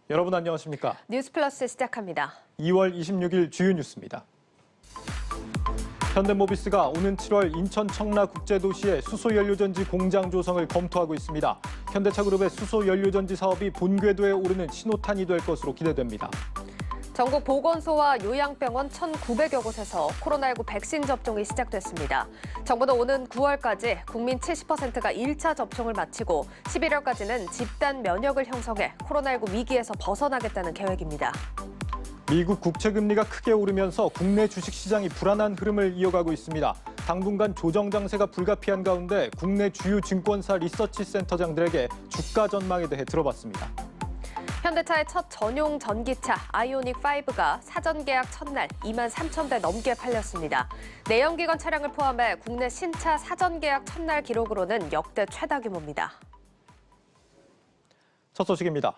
여러분 안녕하십니까? 뉴스플러스 시작합니다. 2월 26일 주요 뉴스입니다. 현대모비스가 오는 7월 인천 청라국제도시의 수소연료전지 공장 조성을 검토하고 있습니다. 현대차그룹의 수소연료전지 사업이 본궤도에 오르는 신호탄이 될 것으로 기대됩니다. 전국 보건소와 요양병원 1,900여 곳에서 코로나19 백신 접종이 시작됐습니다. 정부는 오는 9월까지 국민 70%가 1차 접종을 마치고 11월까지는 집단 면역을 형성해 코로나19 위기에서 벗어나겠다는 계획입니다. 미국 국채금리가 크게 오르면서 국내 주식시장이 불안한 흐름을 이어가고 있습니다. 당분간 조정 장세가 불가피한 가운데 국내 주요 증권사 리서치 센터장들에게 주가 전망에 대해 들어봤습니다. 현대차의 첫 전용 전기차 아이오닉5가 사전 계약 첫날 2만 3천 대 넘게 팔렸습니다. 내연기관 차량을 포함해 국내 신차 사전 계약 첫날 기록으로는 역대 최다 규모입니다. 첫 소식입니다.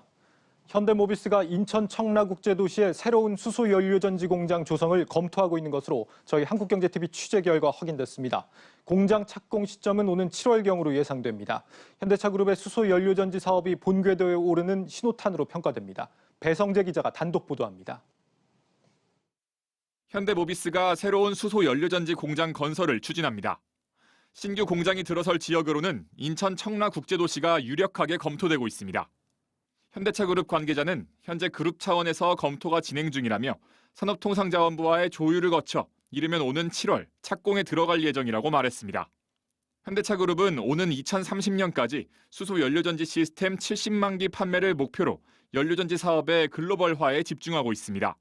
현대모비스가 인천 청라국제도시에 새로운 수소연료전지 공장 조성을 검토하고 있는 것으로 저희 한국경제TV 취재 결과 확인됐습니다. 공장 착공 시점은 오는 7월경으로 예상됩니다. 현대차그룹의 수소연료전지 사업이 본궤도에 오르는 신호탄으로 평가됩니다. 배성재 기자가 단독 보도합니다. 현대모비스가 새로운 수소연료전지 공장 건설을 추진합니다. 신규 공장이 들어설 지역으로는 인천 청라국제도시가 유력하게 검토되고 있습니다. 현대차그룹 관계자는 현재 그룹 차원에서 검토가 진행 중이라며 산업통상자원부와의 조율을 거쳐 이르면 오는 7월 착공에 들어갈 예정이라고 말했습니다. 현대차그룹은 오는 2030년까지 수소연료전지 시스템 70만 기 판매를 목표로 연료전지 사업의 글로벌화에 집중하고 있습니다.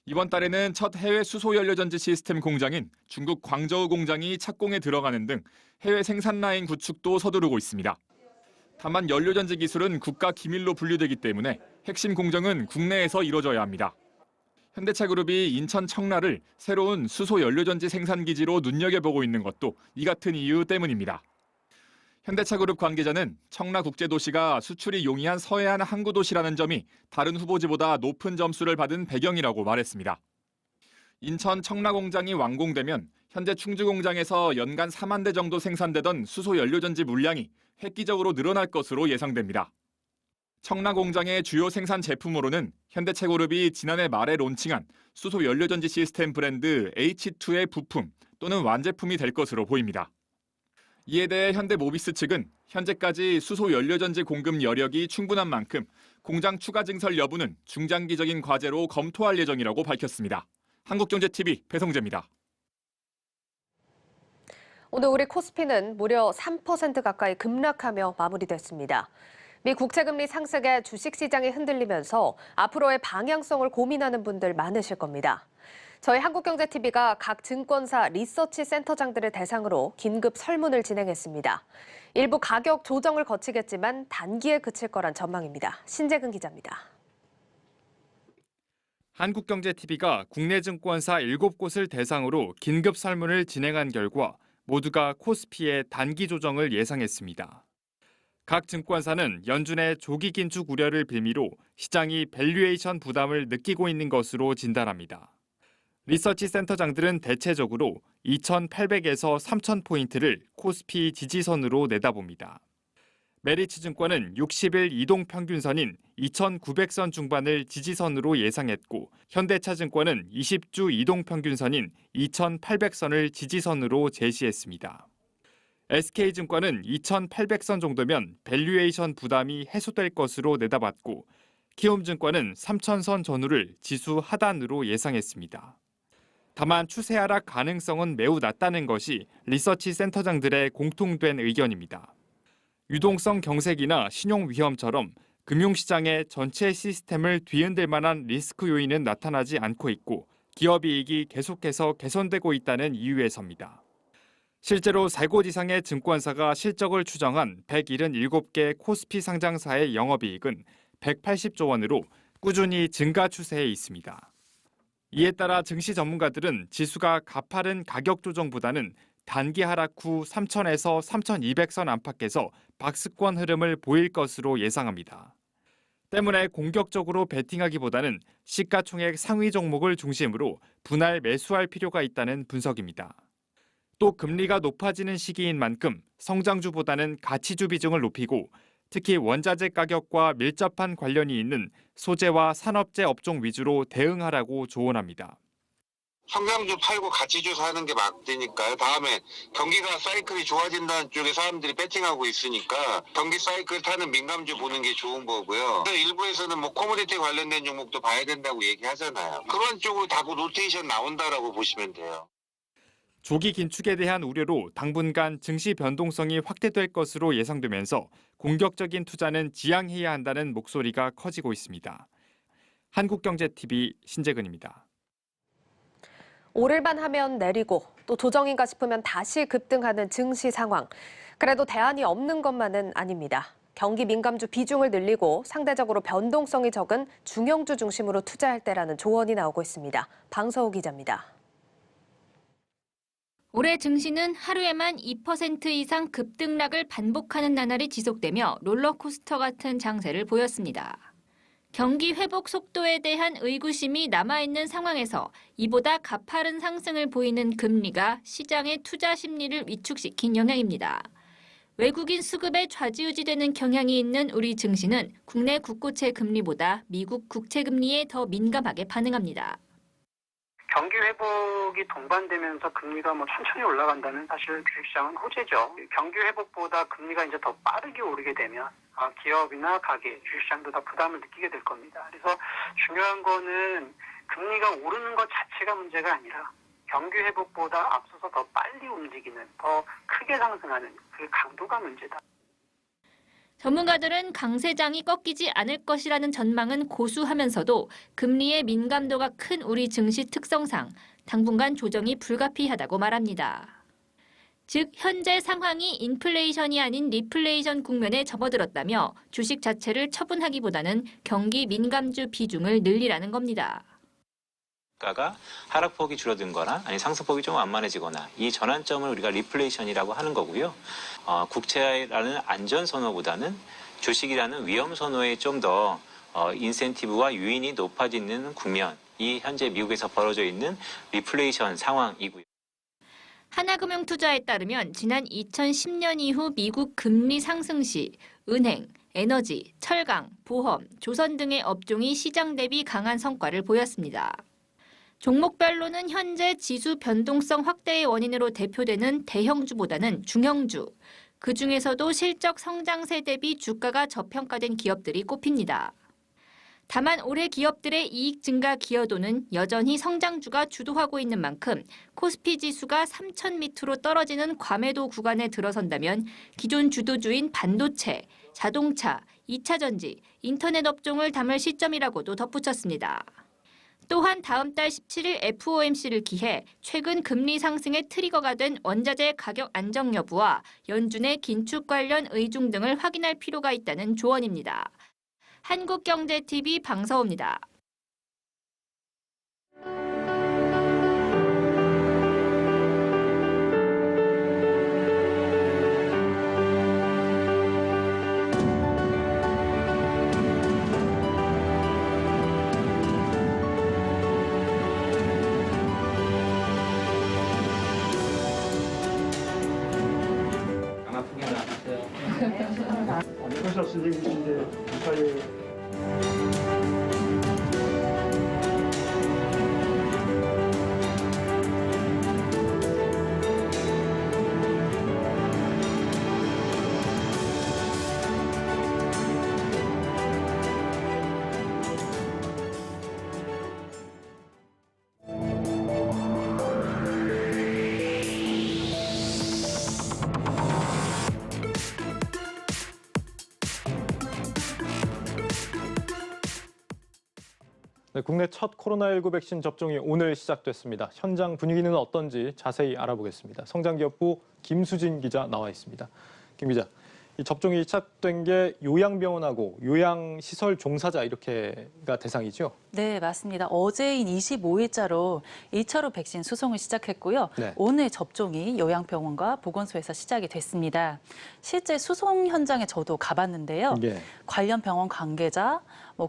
이번 달에는 첫 해외 수소연료전지 시스템 공장인 중국 광저우 공장이 착공에 들어가는 등 해외 생산 라인 구축도 서두르고 있습니다. 다만 연료전지 기술은 국가 기밀로 분류되기 때문에 핵심 공정은 국내에서 이뤄져야 합니다. 현대차그룹이 인천 청라를 새로운 수소연료전지 생산기지로 눈여겨보고 있는 것도 이 같은 이유 때문입니다. 현대차그룹 관계자는 청라국제도시가 수출이 용이한 서해안 항구도시라는 점이 다른 후보지보다 높은 점수를 받은 배경이라고 말했습니다. 인천 청라공장이 완공되면 현재 충주공장에서 연간 4만 대 정도 생산되던 수소연료전지 물량이 획기적으로 늘어날 것으로 예상됩니다. 청라공장의 주요 생산 제품으로는 현대차그룹이 지난해 말에 론칭한 수소연료전지 시스템 브랜드 H2의 부품 또는 완제품이 될 것으로 보입니다. 이에 대해 현대모비스 측은 현재까지 수소연료전지 공급 여력이 충분한 만큼 공장 추가 증설 여부는 중장기적인 과제로 검토할 예정이라고 밝혔습니다. 한국경제TV 배성재입니다. 오늘 우리 코스피는 무려 3% 가까이 급락하며 마무리됐습니다. 미 국채금리 상승에 주식시장이 흔들리면서 앞으로의 방향성을 고민하는 분들 많으실 겁니다. 저희 한국경제TV가 각 증권사 리서치 센터장들을 대상으로 긴급 설문을 진행했습니다. 일부 가격 조정을 거치겠지만 단기에 그칠 거란 전망입니다. 신재근 기자입니다. 한국경제TV가 국내 증권사 7곳을 대상으로 긴급 설문을 진행한 결과 모두가 코스피의 단기 조정을 예상했습니다. 각 증권사는 연준의 조기 긴축 우려를 빌미로 시장이 밸류에이션 부담을 느끼고 있는 것으로 진단합니다. 리서치 센터장들은 대체적으로 2,800에서 3,000포인트를 코스피 지지선으로 내다봅니다. 메리츠 증권은 60일 이동평균선인 2,900선 중반을 지지선으로 예상했고 현대차증권은 20주 이동평균선인 2,800선을 지지선으로 제시했습니다. SK증권은 2,800선 정도면 밸류에이션 부담이 해소될 것으로 내다봤고 키움증권은 3,000선 전후를 지수 하단으로 예상했습니다. 다만 추세 하락 가능성은 매우 낮다는 것이 리서치 센터장들의 공통된 의견입니다. 유동성 경색이나 신용 위험처럼 금융시장의 전체 시스템을 뒤흔들 만한 리스크 요인은 나타나지 않고 있고 기업 이익이 계속해서 개선되고 있다는 이유에서입니다. 실제로 3곳 이상의 증권사가 실적을 추정한 177개 코스피 상장사의 영업이익은 180조 원으로 꾸준히 증가 추세에 있습니다. 이에 따라 증시 전문가들은 지수가 가파른 가격 조정보다는 단기 하락 후 3,000에서 3,200선 안팎에서 박스권 흐름을 보일 것으로 예상합니다. 때문에 공격적으로 베팅하기보다는 시가총액 상위 종목을 중심으로 분할 매수할 필요가 있다는 분석입니다. 또 금리가 높아지는 시기인 만큼 성장주보다는 가치주 비중을 높이고 특히 원자재 가격과 밀접한 관련이 있는 소재와 산업재 업종 위주로 대응하라고 조언합니다. 성장주 팔고 가치주 사는 게 맞으니까요. 다음에 경기가 사이클이 좋아진다는 쪽에 사람들이 배팅하고 있으니까 경기 사이클 타는 민감주 보는 게 좋은 거고요. 일부에서는 뭐 코모디티 관련된 종목도 봐야 된다고 얘기하잖아요. 그런 쪽으로 다고 로테이션 나온다라고 보시면 돼요. 조기 긴축에 대한 우려로 당분간 증시 변동성이 확대될 것으로 예상되면서 공격적인 투자는 지양해야 한다는 목소리가 커지고 있습니다. 한국경제TV 신재근입니다. 오를만 하면 내리고 또 조정인가 싶으면 다시 급등하는 증시 상황. 그래도 대안이 없는 것만은 아닙니다. 경기 민감주 비중을 늘리고 상대적으로 변동성이 적은 중형주 중심으로 투자할 때라는 조언이 나오고 있습니다. 방서우 기자입니다. 올해 증시는 하루에만 2% 이상 급등락을 반복하는 나날이 지속되며 롤러코스터 같은 장세를 보였습니다. 경기 회복 속도에 대한 의구심이 남아있는 상황에서 이보다 가파른 상승을 보이는 금리가 시장의 투자 심리를 위축시킨 영향입니다. 외국인 수급에 좌지우지되는 경향이 있는 우리 증시는 국내 국고채 금리보다 미국 국채 금리에 더 민감하게 반응합니다. 경기 회복이 동반되면서 금리가 천천히 올라간다면 사실 주식시장은 호재죠. 경기 회복보다 금리가 이제 더 빠르게 오르게 되면 기업이나 가게, 주식시장도 다 부담을 느끼게 될 겁니다. 그래서 중요한 거는 금리가 오르는 것 자체가 문제가 아니라 경기 회복보다 앞서서 더 빨리 움직이는, 더 크게 상승하는 그 강도가 문제다. 전문가들은 강세장이 꺾이지 않을 것이라는 전망은 고수하면서도 금리의 민감도가 큰 우리 증시 특성상 당분간 조정이 불가피하다고 말합니다. 즉, 현재 상황이 인플레이션이 아닌 리플레이션 국면에 접어들었다며 주식 자체를 처분하기보다는 경기 민감주 비중을 늘리라는 겁니다. 가가 하락폭이 줄어든 거나 아니 상승폭이 좀 완만해지거나 이 전환점을 우리가 리플레이션이라고 하는 거고요. 국채라는 안전 선호보다는 주식이라는 위험 선호에 좀 더 인센티브와 유인이 높아지는 국면, 이 현재 미국에서 벌어져 있는 리플레이션 상황이고요. 하나금융투자에 따르면 지난 2010년 이후 미국 금리 상승 시 은행, 에너지, 철강, 보험, 조선 등의 업종이 시장 대비 강한 성과를 보였습니다. 종목별로는 현재 지수 변동성 확대의 원인으로 대표되는 대형주보다는 중형주, 그중에서도 실적 성장세 대비 주가가 저평가된 기업들이 꼽힙니다. 다만 올해 기업들의 이익 증가 기여도는 여전히 성장주가 주도하고 있는 만큼 코스피 지수가 3천 밑으로 떨어지는 과매도 구간에 들어선다면 기존 주도주인 반도체, 자동차, 2차전지, 인터넷 업종을 담을 시점이라고도 덧붙였습니다. 또한 다음 달 17일 FOMC를 기해 최근 금리 상승의 트리거가 된 원자재 가격 안정 여부와 연준의 긴축 관련 의중 등을 확인할 필요가 있다는 조언입니다. 한국경제TV 방서우입니다. 회사 선생님이신데 회사에 네, 국내 첫 코로나19 백신 접종이 오늘 시작됐습니다. 현장 분위기는 어떤지 자세히 알아보겠습니다. 성장기업부 김수진 기자 나와 있습니다. 김 기자, 이 접종이 시작된 게 요양병원하고 요양시설 종사자 이렇게가 대상이죠? 네, 맞습니다. 어제인 25일자로 1차로 백신 수송을 시작했고요. 네. 오늘 접종이 요양병원과 보건소에서 시작이 됐습니다. 실제 수송 현장에 저도 가봤는데요. 예. 관련 병원 관계자,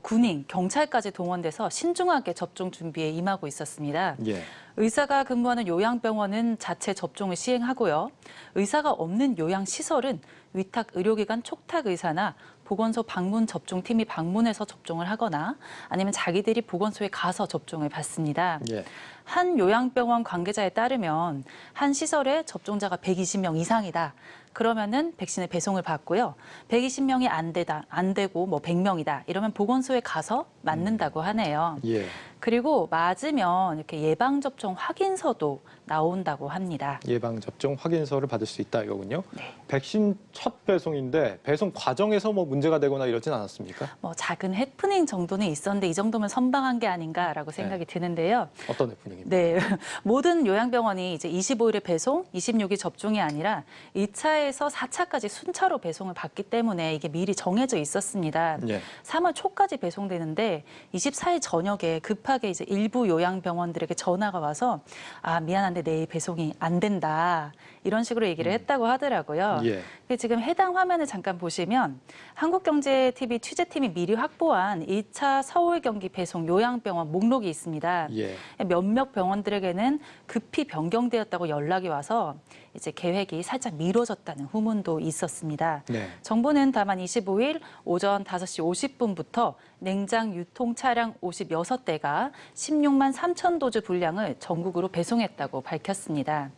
군인, 경찰까지 동원돼서 신중하게 접종 준비에 임하고 있었습니다. 예. 의사가 근무하는 요양병원은 자체 접종을 시행하고요. 의사가 없는 요양시설은 위탁 의료기관 촉탁 의사나 보건소 방문 접종팀이 방문해서 접종을 하거나 아니면 자기들이 보건소에 가서 접종을 받습니다. 예. 한 요양병원 관계자에 따르면 한 시설에 접종자가 120명 이상이다. 그러면은 백신을 배송을 받고요. 120명이 안 되고 뭐 100명이다. 이러면 보건소에 가서 맞는다고 하네요. 예. 그리고 맞으면 이렇게 예방접종 확인서도 나온다고 합니다. 예방접종 확인서를 받을 수 있다 이거군요. 네. 백신 첫 배송인데 배송 과정에서 뭐 문제가 되거나 이러진 않았습니까? 뭐 작은 해프닝 정도는 있었는데 이 정도면 선방한 게 아닌가라고 생각이 드는데요. 어떤 해프닝입니까? 네, 모든 요양병원이 이제 25일에 배송, 26일 접종이 아니라 2차에서 4차까지 순차로 배송을 받기 때문에 이게 미리 정해져 있었습니다. 예. 3월 초까지 배송되는데 24일 저녁에 급하게 이제 일부 요양병원들에게 전화가 와서 아 미안한데 내일 배송이 안 된다 이런 식으로 얘기를 했다고 하더라고요. 예. 지금 해당 화면을 잠깐 보시면 한국경제TV 취재팀이 미리 확보한 2차 서울 경기 배송 요양병원 목록이 있습니다. 예. 몇몇 병원들에게는 급히 변경되었다고 연락이 와서 이제 계획이 살짝 미뤄졌다는 후문도 있었습니다. 네. 정부는 다만 25일 오전 5시 50분부터 냉장 유통 차량 56대가 16만 3천 도즈 분량을 전국으로 배송했다고 밝혔습니다.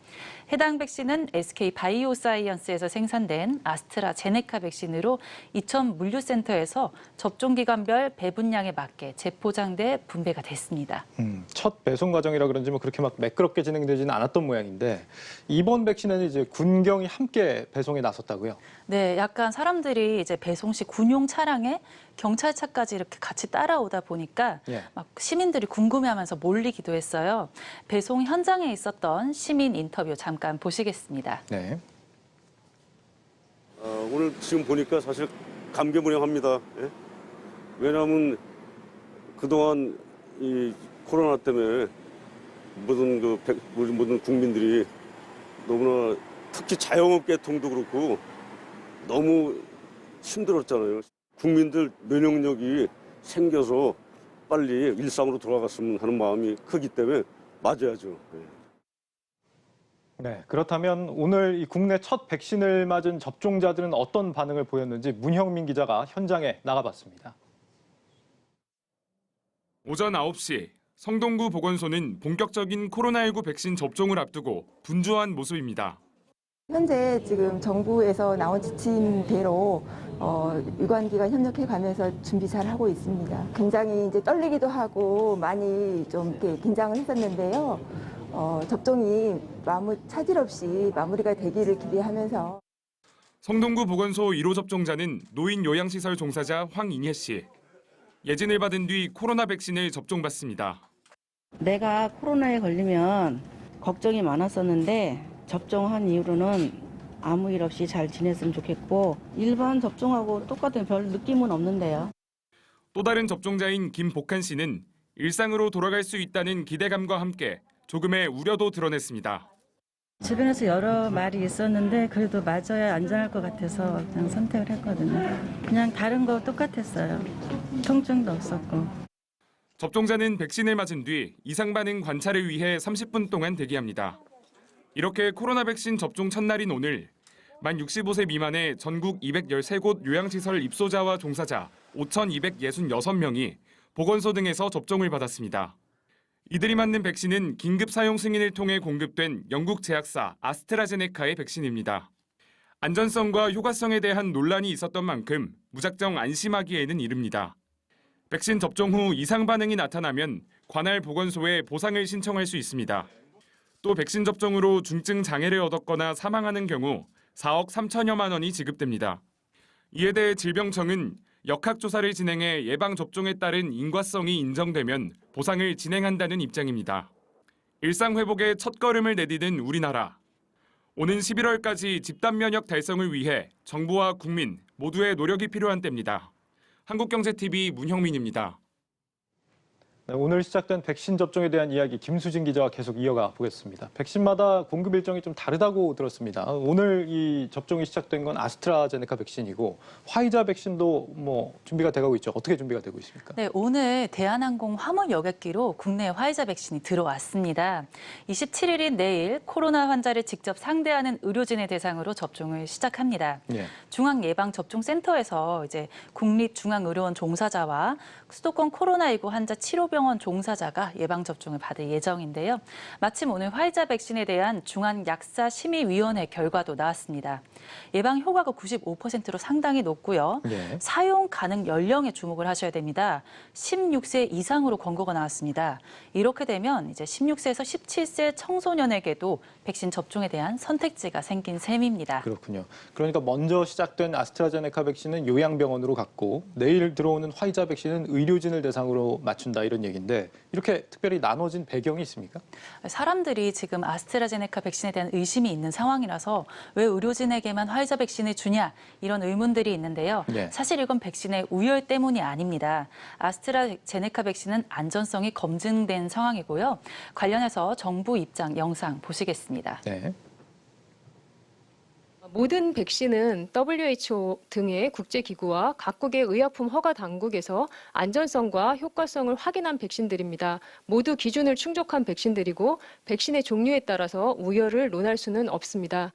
해당 백신은 SK 바이오사이언스에서 생산된 아스트라제네카 백신으로 이천 물류센터에서 접종 기간별 배분량에 맞게 재포장돼 분배가 됐습니다. 첫 배송 과정이라 그런지 뭐 그렇게 막 매끄럽게 진행되지는 않았던 모양인데 이번 백신에는 이제 군경이 함께 배송에 나섰다고요? 네, 약간 사람들이 이제 배송 시 군용 차량에 경찰차까지 이렇게 같이 따라오다 보니까 예. 막 시민들이 궁금해하면서 몰리기도 했어요. 배송 현장에 있었던 시민 인터뷰 잠깐 보시겠습니다. 네. 오늘 지금 보니까 사실 감개무량합니다. 예? 왜냐하면 그동안 이 코로나 때문에 모든 국민들이 너무나 특히 자영업 계통도 그렇고 너무 힘들었잖아요. 국민들 면역력이 생겨서 빨리 일상으로 돌아갔으면 하는 마음이 크기 때문에 맞아야죠. 예. 네. 그렇다면 오늘 이 국내 첫 백신을 맞은 접종자들은 어떤 반응을 보였는지 문형민 기자가 현장에 나가봤습니다. 오전 9시 성동구 보건소는 본격적인 코로나19 백신 접종을 앞두고 분주한 모습입니다. 현재 지금 정부에서 나온 지침대로 유관기관 협력해가면서 준비 잘 하고 있습니다. 굉장히 이제 떨리기도 하고 많이 좀 이렇게 긴장을 했었는데요. 접종이 차질 없이 마무리가 되기를 기대하면서. 성동구 보건소 1호 접종자는 노인 요양시설 종사자 황인혜 씨. 예진을 받은 뒤 코로나 백신을 접종받습니다. 내가 코로나에 걸리면 걱정이 많았었는데 접종한 이후로는 아무 일 없이 잘 지냈으면 좋겠고 일반 접종하고 똑같은 별 느낌은 없는데요. 또 다른 접종자인 김복한 씨는 일상으로 돌아갈 수 있다는 기대감과 함께 조금의 우려도 드러냈습니다. 주변에서 여러 말이 있었는데 그래도 맞아야 안전할 것 같아서 그냥 선택을 했거든요. 그냥 다른 거 똑같았어요. 통증도 없었고. 접종자는 백신을 맞은 뒤 이상 반응 관찰을 위해 30분 동안 대기합니다. 이렇게 코로나 백신 접종 첫날인 오늘 만 65세 미만의 전국 213곳 요양시설 입소자와 종사자 5,266명이 보건소 등에서 접종을 받았습니다. 이들이 맞는 백신은 긴급 사용 승인을 통해 공급된 영국 제약사 아스트라제네카의 백신입니다. 안전성과 효과성에 대한 논란이 있었던 만큼 무작정 안심하기에는 이릅니다. 백신 접종 후 이상 반응이 나타나면 관할 보건소에 보상을 신청할 수 있습니다. 또 백신 접종으로 중증 장애를 얻었거나 사망하는 경우 4억 3천여만 원이 지급됩니다. 이에 대해 질병청은 역학조사를 진행해 예방접종에 따른 인과성이 인정되면 보상을 진행한다는 입장입니다. 일상회복의 첫걸음을 내디딘 우리나라. 오는 11월까지 집단면역 달성을 위해 정부와 국민 모두의 노력이 필요한 때입니다. 한국경제TV 문형민입니다. 네, 오늘 시작된 백신 접종에 대한 이야기 김수진 기자와 계속 이어가 보겠습니다. 백신마다 공급 일정이 좀 다르다고 들었습니다. 오늘 이 접종이 시작된 건 아스트라제네카 백신이고 화이자 백신도 뭐 준비가 돼가고 있죠. 어떻게 준비가 되고 있습니까? 네, 오늘 대한항공 화물 여객기로 국내 화이자 백신이 들어왔습니다. 27일인 내일 코로나 환자를 직접 상대하는 의료진의 대상으로 접종을 시작합니다. 예. 중앙예방접종센터에서 이제 국립중앙의료원 종사자와 수도권 코로나19 환자 치료병원 종사자가 예방접종을 받을 예정인데요. 마침 오늘 화이자 백신에 대한 중앙약사심의위원회 결과도 나왔습니다. 예방 효과가 95%로 상당히 높고요. 예. 사용 가능 연령에 주목을 하셔야 됩니다. 16세 이상으로 권고가 나왔습니다. 이렇게 되면 이제 16세에서 17세 청소년에게도 백신 접종에 대한 선택지가 생긴 셈입니다. 그렇군요. 그러니까 먼저 시작된 아스트라제네카 백신은 요양병원으로 갔고 내일 들어오는 화이자 백신은 의료진을 대상으로 맞춘다 이런 얘기인데 이렇게 특별히 나눠진 배경이 있습니까? 사람들이 지금 아스트라제네카 백신에 대한 의심이 있는 상황이라서 왜 의료진에게만 화이자 백신을 주냐 이런 의문들이 있는데요. 네. 사실 이건 백신의 우열 때문이 아닙니다. 아스트라제네카 백신은 안전성이 검증된 상황이고요. 관련해서 정부 입장 영상 보시겠습니다. 네. 모든 백신은 WHO 등의 국제기구와 각국의 의약품 허가 당국에서 안전성과 효과성을 확인한 백신들입니다. 모두 기준을 충족한 백신들이고 백신의 종류에 따라서 우열을 논할 수는 없습니다.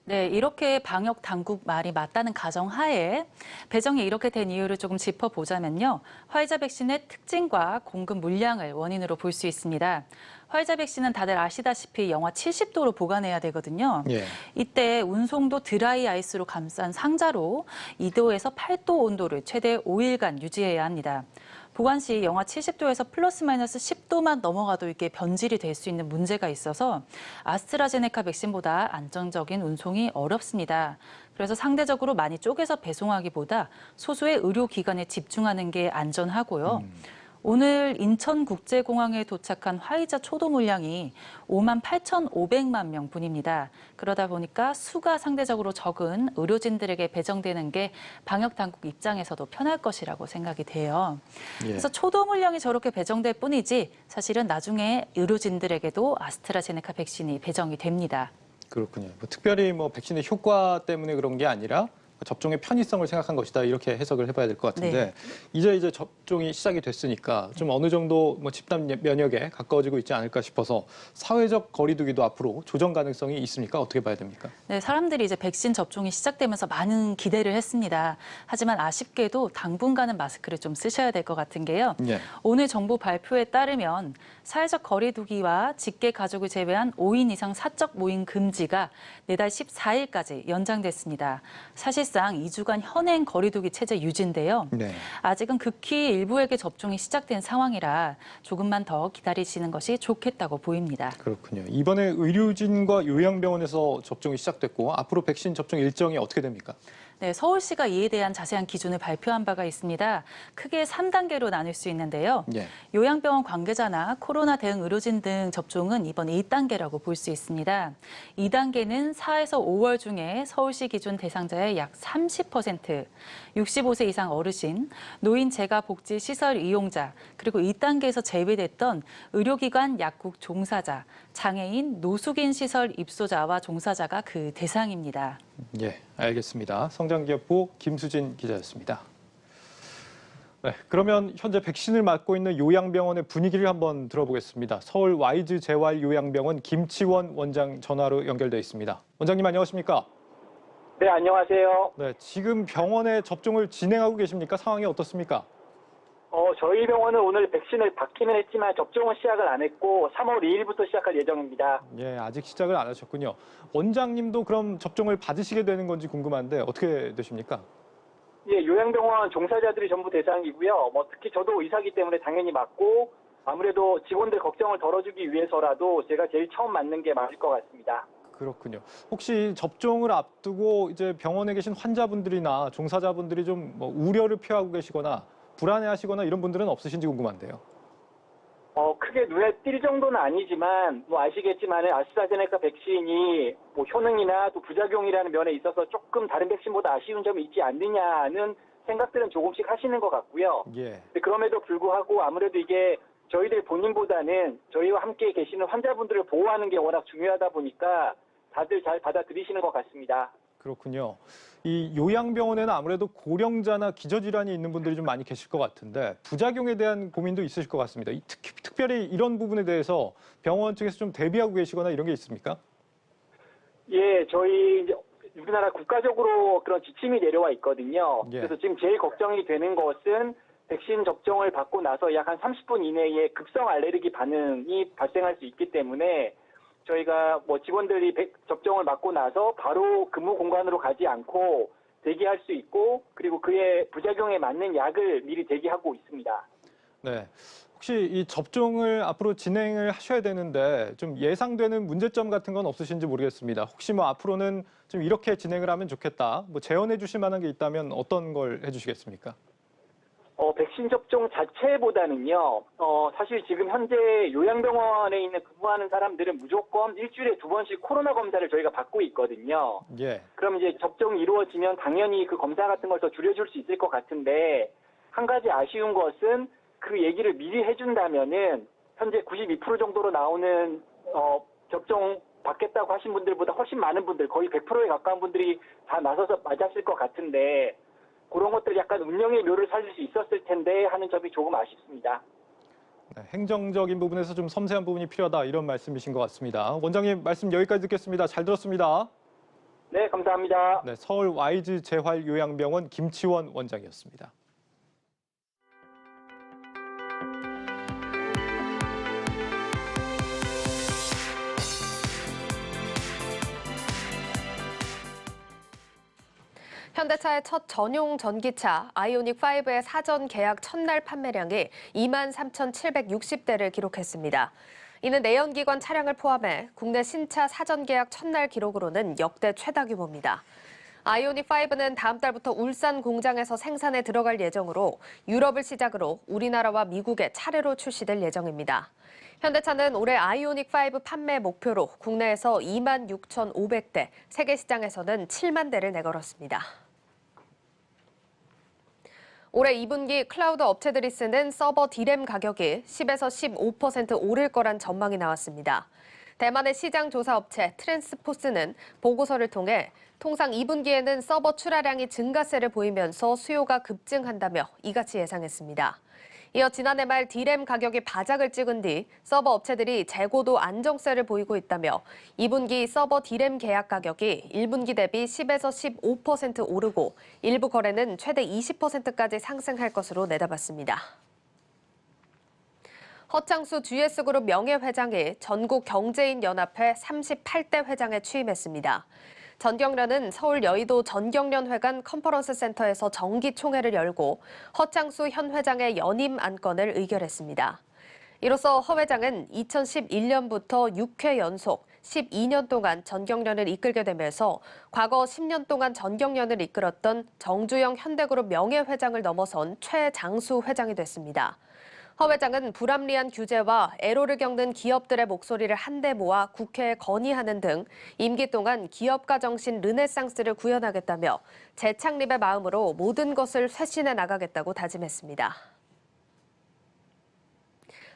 네, 이렇게 방역 당국 말이 맞다는 가정하에 배정이 이렇게 된 이유를 조금 짚어보자면요. 화이자 백신의 특징과 공급 물량을 원인으로 볼 수 있습니다. 화이자 백신은 다들 아시다시피 영하 70도로 보관해야 되거든요. 예. 이때 운송도 드라이 아이스로 감싼 상자로 2도에서 8도 온도를 최대 5일간 유지해야 합니다. 보관 시 영하 70도에서 플러스 마이너스 10도만 넘어가도 이게 변질이 될 수 있는 문제가 있어서 아스트라제네카 백신보다 안정적인 운송이 어렵습니다. 그래서 상대적으로 많이 쪼개서 배송하기보다 소수의 의료기관에 집중하는 게 안전하고요. 오늘 인천국제공항에 도착한 화이자 초도 물량이 58,500만 명분입니다. 그러다 보니까 수가 상대적으로 적은 의료진들에게 배정되는 게 방역당국 입장에서도 편할 것이라고 생각이 돼요. 예. 그래서 초도 물량이 저렇게 배정될 뿐이지 사실은 나중에 의료진들에게도 아스트라제네카 백신이 배정이 됩니다. 그렇군요. 특별히 백신의 효과 때문에 그런 게 아니라 접종의 편의성을 생각한 것이다 이렇게 해석을 해봐야 될 것 같은데 네. 이제 접종이 시작이 됐으니까 좀 어느 정도 집단 면역에 가까워지고 있지 않을까 싶어서 사회적 거리두기도 앞으로 조정 가능성이 있습니까? 어떻게 봐야 됩니까? 네, 사람들이 이제 백신 접종이 시작되면서 많은 기대를 했습니다. 하지만 아쉽게도 당분간은 마스크를 좀 쓰셔야 될 것 같은 게요. 예. 오늘 정부 발표에 따르면 사회적 거리두기와 직계 가족을 제외한 5인 이상 사적 모임 금지가 내달 14일까지 연장됐습니다. 사실상 2주간 현행 거리두기 체제 유지인데요. 네. 아직은 극히 일부에게 접종이 시작된 상황이라 조금만 더 기다리시는 것이 좋겠다고 보입니다. 그렇군요. 이번에 의료진과 요양병원에서 접종이 시작됐고 앞으로 백신 접종 일정이 어떻게 됩니까? 네, 서울시가 이에 대한 자세한 기준을 발표한 바가 있습니다. 크게 3단계로 나눌 수 있는데요. 예. 요양병원 관계자나 코로나 대응 의료진 등 접종은 이번 1단계라고 볼 수 있습니다. 2단계는 4에서 5월 중에 서울시 기준 대상자의 약 30%, 65세 이상 어르신, 노인 재가복지 시설 이용자, 그리고 2단계에서 제외됐던 의료기관 약국 종사자, 장애인, 노숙인 시설 입소자와 종사자가 그 대상입니다. 예, 알겠습니다. 성장기업부 김수진 기자였습니다. 네, 그러면 현재 백신을 맞고 있는 요양병원의 분위기를 한번 들어보겠습니다. 서울 와이즈 재활요양병원 김치원 원장 전화로 연결돼 있습니다. 원장님 안녕하십니까? 네, 안녕하세요. 네, 지금 병원에 접종을 진행하고 계십니까? 상황이 어떻습니까? 저희 병원은 오늘 백신을 받기는 했지만 접종은 시작을 안 했고 3월 2일부터 시작할 예정입니다. 예, 아직 시작을 안 하셨군요. 원장님도 그럼 접종을 받으시게 되는 건지 궁금한데 어떻게 되십니까? 예, 요양병원 종사자들이 전부 대상이고요. 특히 저도 의사기 때문에 당연히 맞고 아무래도 직원들 걱정을 덜어주기 위해서라도 제가 제일 처음 맞는 게 맞을 것 같습니다. 그렇군요. 혹시 접종을 앞두고 이제 병원에 계신 환자분들이나 종사자분들이 좀 우려를 표하고 계시거나 불안해하시거나 이런 분들은 없으신지 궁금한데요. 크게 눈에 띌 정도는 아니지만 아시겠지만 아스트라제네카 백신이 효능이나 또 부작용이라는 면에 있어서 조금 다른 백신보다 아쉬운 점이 있지 않느냐는 생각들은 조금씩 하시는 것 같고요. 예. 근데 그럼에도 불구하고 아무래도 이게 저희들 본인보다는 저희와 함께 계시는 환자분들을 보호하는 게 워낙 중요하다 보니까 다들 잘 받아들이시는 것 같습니다. 그렇군요. 이 요양병원에는 아무래도 고령자나 기저질환이 있는 분들이 좀 많이 계실 것 같은데 부작용에 대한 고민도 있으실 것 같습니다. 특별히 이런 부분에 대해서 병원 측에서 좀 대비하고 계시거나 이런 게 있습니까? 예, 저희 이제 우리나라 국가적으로 그런 지침이 내려와 있거든요. 예. 그래서 지금 제일 걱정이 되는 것은 백신 접종을 받고 나서 약 한 30분 이내에 급성 알레르기 반응이 발생할 수 있기 때문에 저희가 뭐 직원들이 접종을 맞고 나서 바로 근무 공간으로 가지 않고 대기할 수 있고 그리고 그의 부작용에 맞는 약을 미리 대기하고 있습니다. 네. 혹시 이 접종을 앞으로 진행을 하셔야 되는데 좀 예상되는 문제점 같은 건 없으신지 모르겠습니다. 혹시 뭐 앞으로는 좀 이렇게 진행을 하면 좋겠다. 뭐 제언해 주실 만한 게 있다면 어떤 걸 해주시겠습니까? 백신 접종 자체보다는요, 사실 지금 현재 요양병원에 있는 근무하는 사람들은 무조건 일주일에 2번씩 코로나 검사를 저희가 받고 있거든요. 예. 그럼 이제 접종이 이루어지면 당연히 그 검사 같은 걸 더 줄여줄 수 있을 것 같은데, 한 가지 아쉬운 것은 그 얘기를 미리 해준다면은, 현재 92% 정도로 나오는, 접종 받겠다고 하신 분들보다 훨씬 많은 분들, 거의 100%에 가까운 분들이 다 나서서 맞았을 것 같은데, 그런 것들 약간 운영의 묘를 살릴 수 있었을 텐데 하는 점이 조금 아쉽습니다. 네, 행정적인 부분에서 좀 섬세한 부분이 필요하다 이런 말씀이신 것 같습니다. 원장님 말씀 여기까지 듣겠습니다. 잘 들었습니다. 네, 감사합니다. 네, 서울 YG 재활요양병원 김치원 원장이었습니다. 현대차의 첫 전용 전기차 아이오닉5의 사전 계약 첫날 판매량이 23,760대를 기록했습니다. 이는 내연기관 차량을 포함해 국내 신차 사전 계약 첫날 기록으로는 역대 최다 규모입니다. 아이오닉5는 다음 달부터 울산 공장에서 생산에 들어갈 예정으로 유럽을 시작으로 우리나라와 미국에 차례로 출시될 예정입니다. 현대차는 올해 아이오닉5 판매 목표로 국내에서 26,500대, 세계 시장에서는 7만 대를 내걸었습니다. 올해 2분기 클라우드 업체들이 쓰는 서버 D램 가격이 10에서 15% 오를 거란 전망이 나왔습니다. 대만의 시장 조사 업체 트랜스포스는 보고서를 통해 통상 2분기에는 서버 출하량이 증가세를 보이면서 수요가 급증한다며 이같이 예상했습니다. 이어 지난해 말 D램 가격이 바닥을 찍은 뒤 서버 업체들이 재고도 안정세를 보이고 있다며 2분기 서버 D램 계약 가격이 1분기 대비 10에서 15% 오르고 일부 거래는 최대 20%까지 상승할 것으로 내다봤습니다. 허창수 GS그룹 명예회장이 전국경제인연합회 38대 회장에 취임했습니다. 전경련은 서울 여의도 전경련회관 컨퍼런스 센터에서 정기총회를 열고 허창수 현 회장의 연임 안건을 의결했습니다. 이로써 허 회장은 2011년부터 6회 연속 12년 동안 전경련을 이끌게 되면서 과거 10년 동안 전경련을 이끌었던 정주영 현대그룹 명예회장을 넘어선 최장수 회장이 됐습니다. 허 회장은 불합리한 규제와 애로를 겪는 기업들의 목소리를 한데 모아 국회에 건의하는 등 임기 동안 기업가 정신 르네상스를 구현하겠다며 재창립의 마음으로 모든 것을 쇄신해 나가겠다고 다짐했습니다.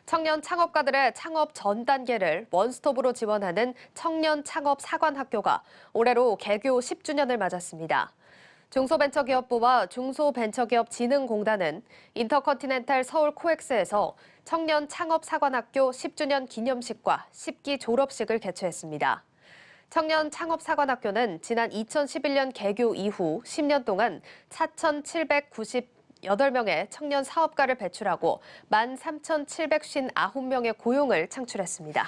청년 창업가들의 창업 전 단계를 원스톱으로 지원하는 청년 창업 사관학교가 올해로 개교 10주년을 맞았습니다. 중소벤처기업부와 중소벤처기업진흥공단은 인터컨티넨탈 서울 코엑스에서 청년 창업사관학교 10주년 기념식과 10기 졸업식을 개최했습니다. 청년 창업사관학교는 지난 2011년 개교 이후 10년 동안 4,798명의 청년 사업가를 배출하고 13,759명의 고용을 창출했습니다.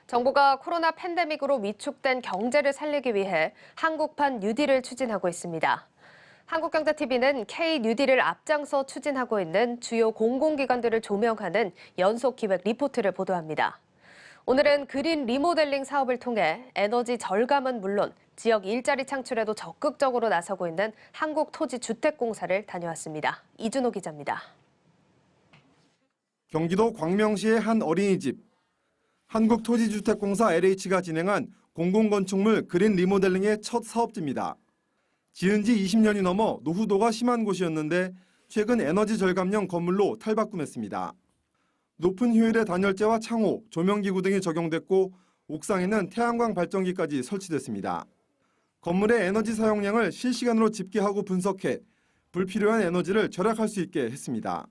정부가 코로나 팬데믹으로 위축된 경제를 살리기 위해 한국판 뉴딜을 추진하고 있습니다. 한국경제TV는 K-뉴딜을 앞장서 추진하고 있는 주요 공공기관들을 조명하는 연속기획 리포트를 보도합니다. 오늘은 그린 리모델링 사업을 통해 에너지 절감은 물론 지역 일자리 창출에도 적극적으로 나서고 있는 한국토지주택공사를 다녀왔습니다. 이준호 기자입니다. 경기도 광명시의 한 어린이집. 한국토지주택공사 LH가 진행한 공공건축물 그린 리모델링의 첫 사업지입니다. 지은 지 20년이 넘어 노후도가 심한 곳이었는데 최근 에너지 절감형 건물로 탈바꿈했습니다. 높은 효율의 단열재와 창호, 조명기구 등이 적용됐고 옥상에는 태양광 발전기까지 설치됐습니다. 건물의 에너지 사용량을 실시간으로 집계하고 분석해 불필요한 에너지를 절약할 수 있게 했습니다.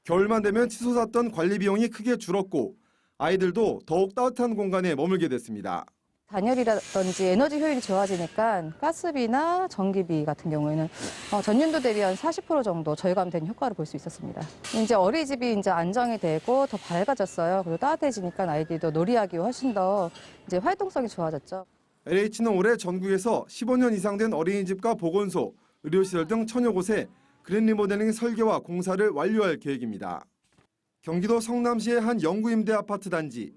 겨울만 되면 치솟았던 관리 비용이 크게 줄었고 아이들도 더욱 따뜻한 공간에 머물게 됐습니다. 단열이라든지 에너지 효율이 좋아지니까 가스비나 전기비 같은 경우에는 전년도 대비 한 40% 정도 절감된 효과를 볼 수 있었습니다. 이제 어린이집이 이제 안정이 되고 더 밝아졌어요. 그리고 따뜻해지니까 아이들도 놀이하기 훨씬 더 이제 활동성이 좋아졌죠. LH는 올해 전국에서 15년 이상 된 어린이집과 보건소, 의료시설 등 1000여 곳에 그린 리모델링 설계와 공사를 완료할 계획입니다. 경기도 성남시의 한 영구임대 아파트 단지.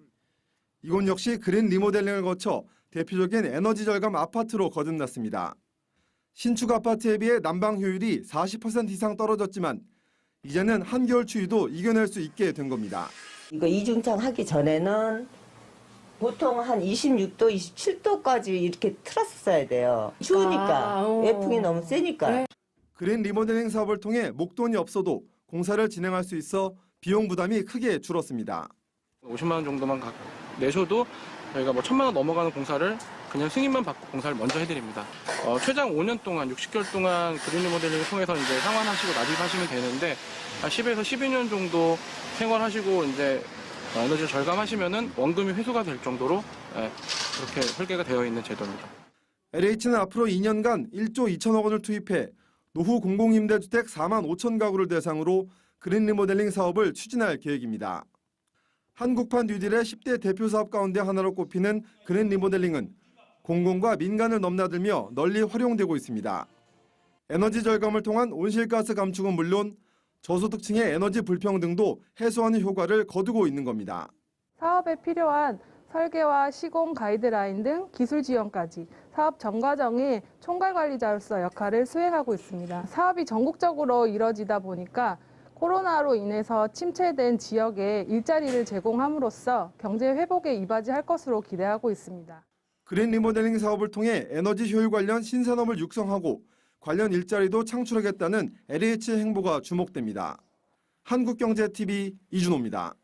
이곳 역시 그린 리모델링을 거쳐 대표적인 에너지 절감 아파트로 거듭났습니다. 신축 아파트에 비해 난방 효율이 40% 이상 떨어졌지만 이제는 한겨울 추위도 이겨낼 수 있게 된 겁니다. 이거 이중창 하기 전에는 보통 한 26도, 27도까지 이렇게 틀었어야 돼요. 추우니까, 외풍이 너무 세니까. 그린 리모델링 사업을 통해 목돈이 없어도 공사를 진행할 수 있어 비용 부담이 크게 줄었습니다. 50만 원 정도만 내셔도 저희가 1000만 원 넘어가는 공사를 그냥 승인만 받고 공사를 먼저 해드립니다. 최장 5년 동안, 60개월 동안 그린 리모델링을 통해서 이제 상환하시고 납입하시면 되는데 한 10에서 12년 정도 생활하시고 이제 에너지를 절감하시면은 원금이 회수가 될 정도로 그렇게 설계가 되어 있는 제도입니다. LH는 앞으로 2년간 1조 2천억 원을 투입해 노후 공공임대주택 4만 5천 가구를 대상으로 그린 리모델링 사업을 추진할 계획입니다. 한국판 뉴딜의 10대 대표 사업 가운데 하나로 꼽히는 그린 리모델링은 공공과 민간을 넘나들며 널리 활용되고 있습니다. 에너지 절감을 통한 온실가스 감축은 물론 저소득층의 에너지 불평등도 해소하는 효과를 거두고 있는 겁니다. 사업에 필요한 설계와 시공 가이드라인 등 기술 지원까지 사업 전 과정의 총괄 관리자로서 역할을 수행하고 있습니다. 사업이 전국적으로 이뤄지다 보니까 코로나로 인해서 침체된 지역에 일자리를 제공함으로써 경제 회복에 이바지할 것으로 기대하고 있습니다. 그린 리모델링 사업을 통해 에너지 효율 관련 신산업을 육성하고 관련 일자리도 창출하겠다는 LH의 행보가 주목됩니다. 한국경제TV 이준호입니다.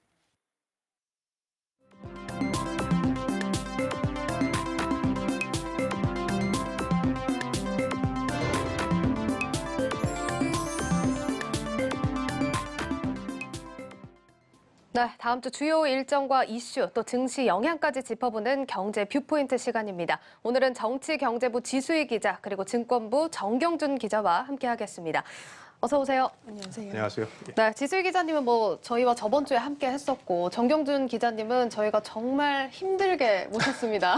네, 다음 주 주요 일정과 이슈, 또 증시 영향까지 짚어보는 경제 뷰포인트 시간입니다. 오늘은 정치경제부 지수희 기자, 그리고 증권부 정경준 기자와 함께하겠습니다. 어서 오세요. 안녕하세요. 안녕하세요. 네, 지수희 기자님은 저희와 저번 주에 함께 했었고, 정경준 기자님은 저희가 정말 힘들게 모셨습니다.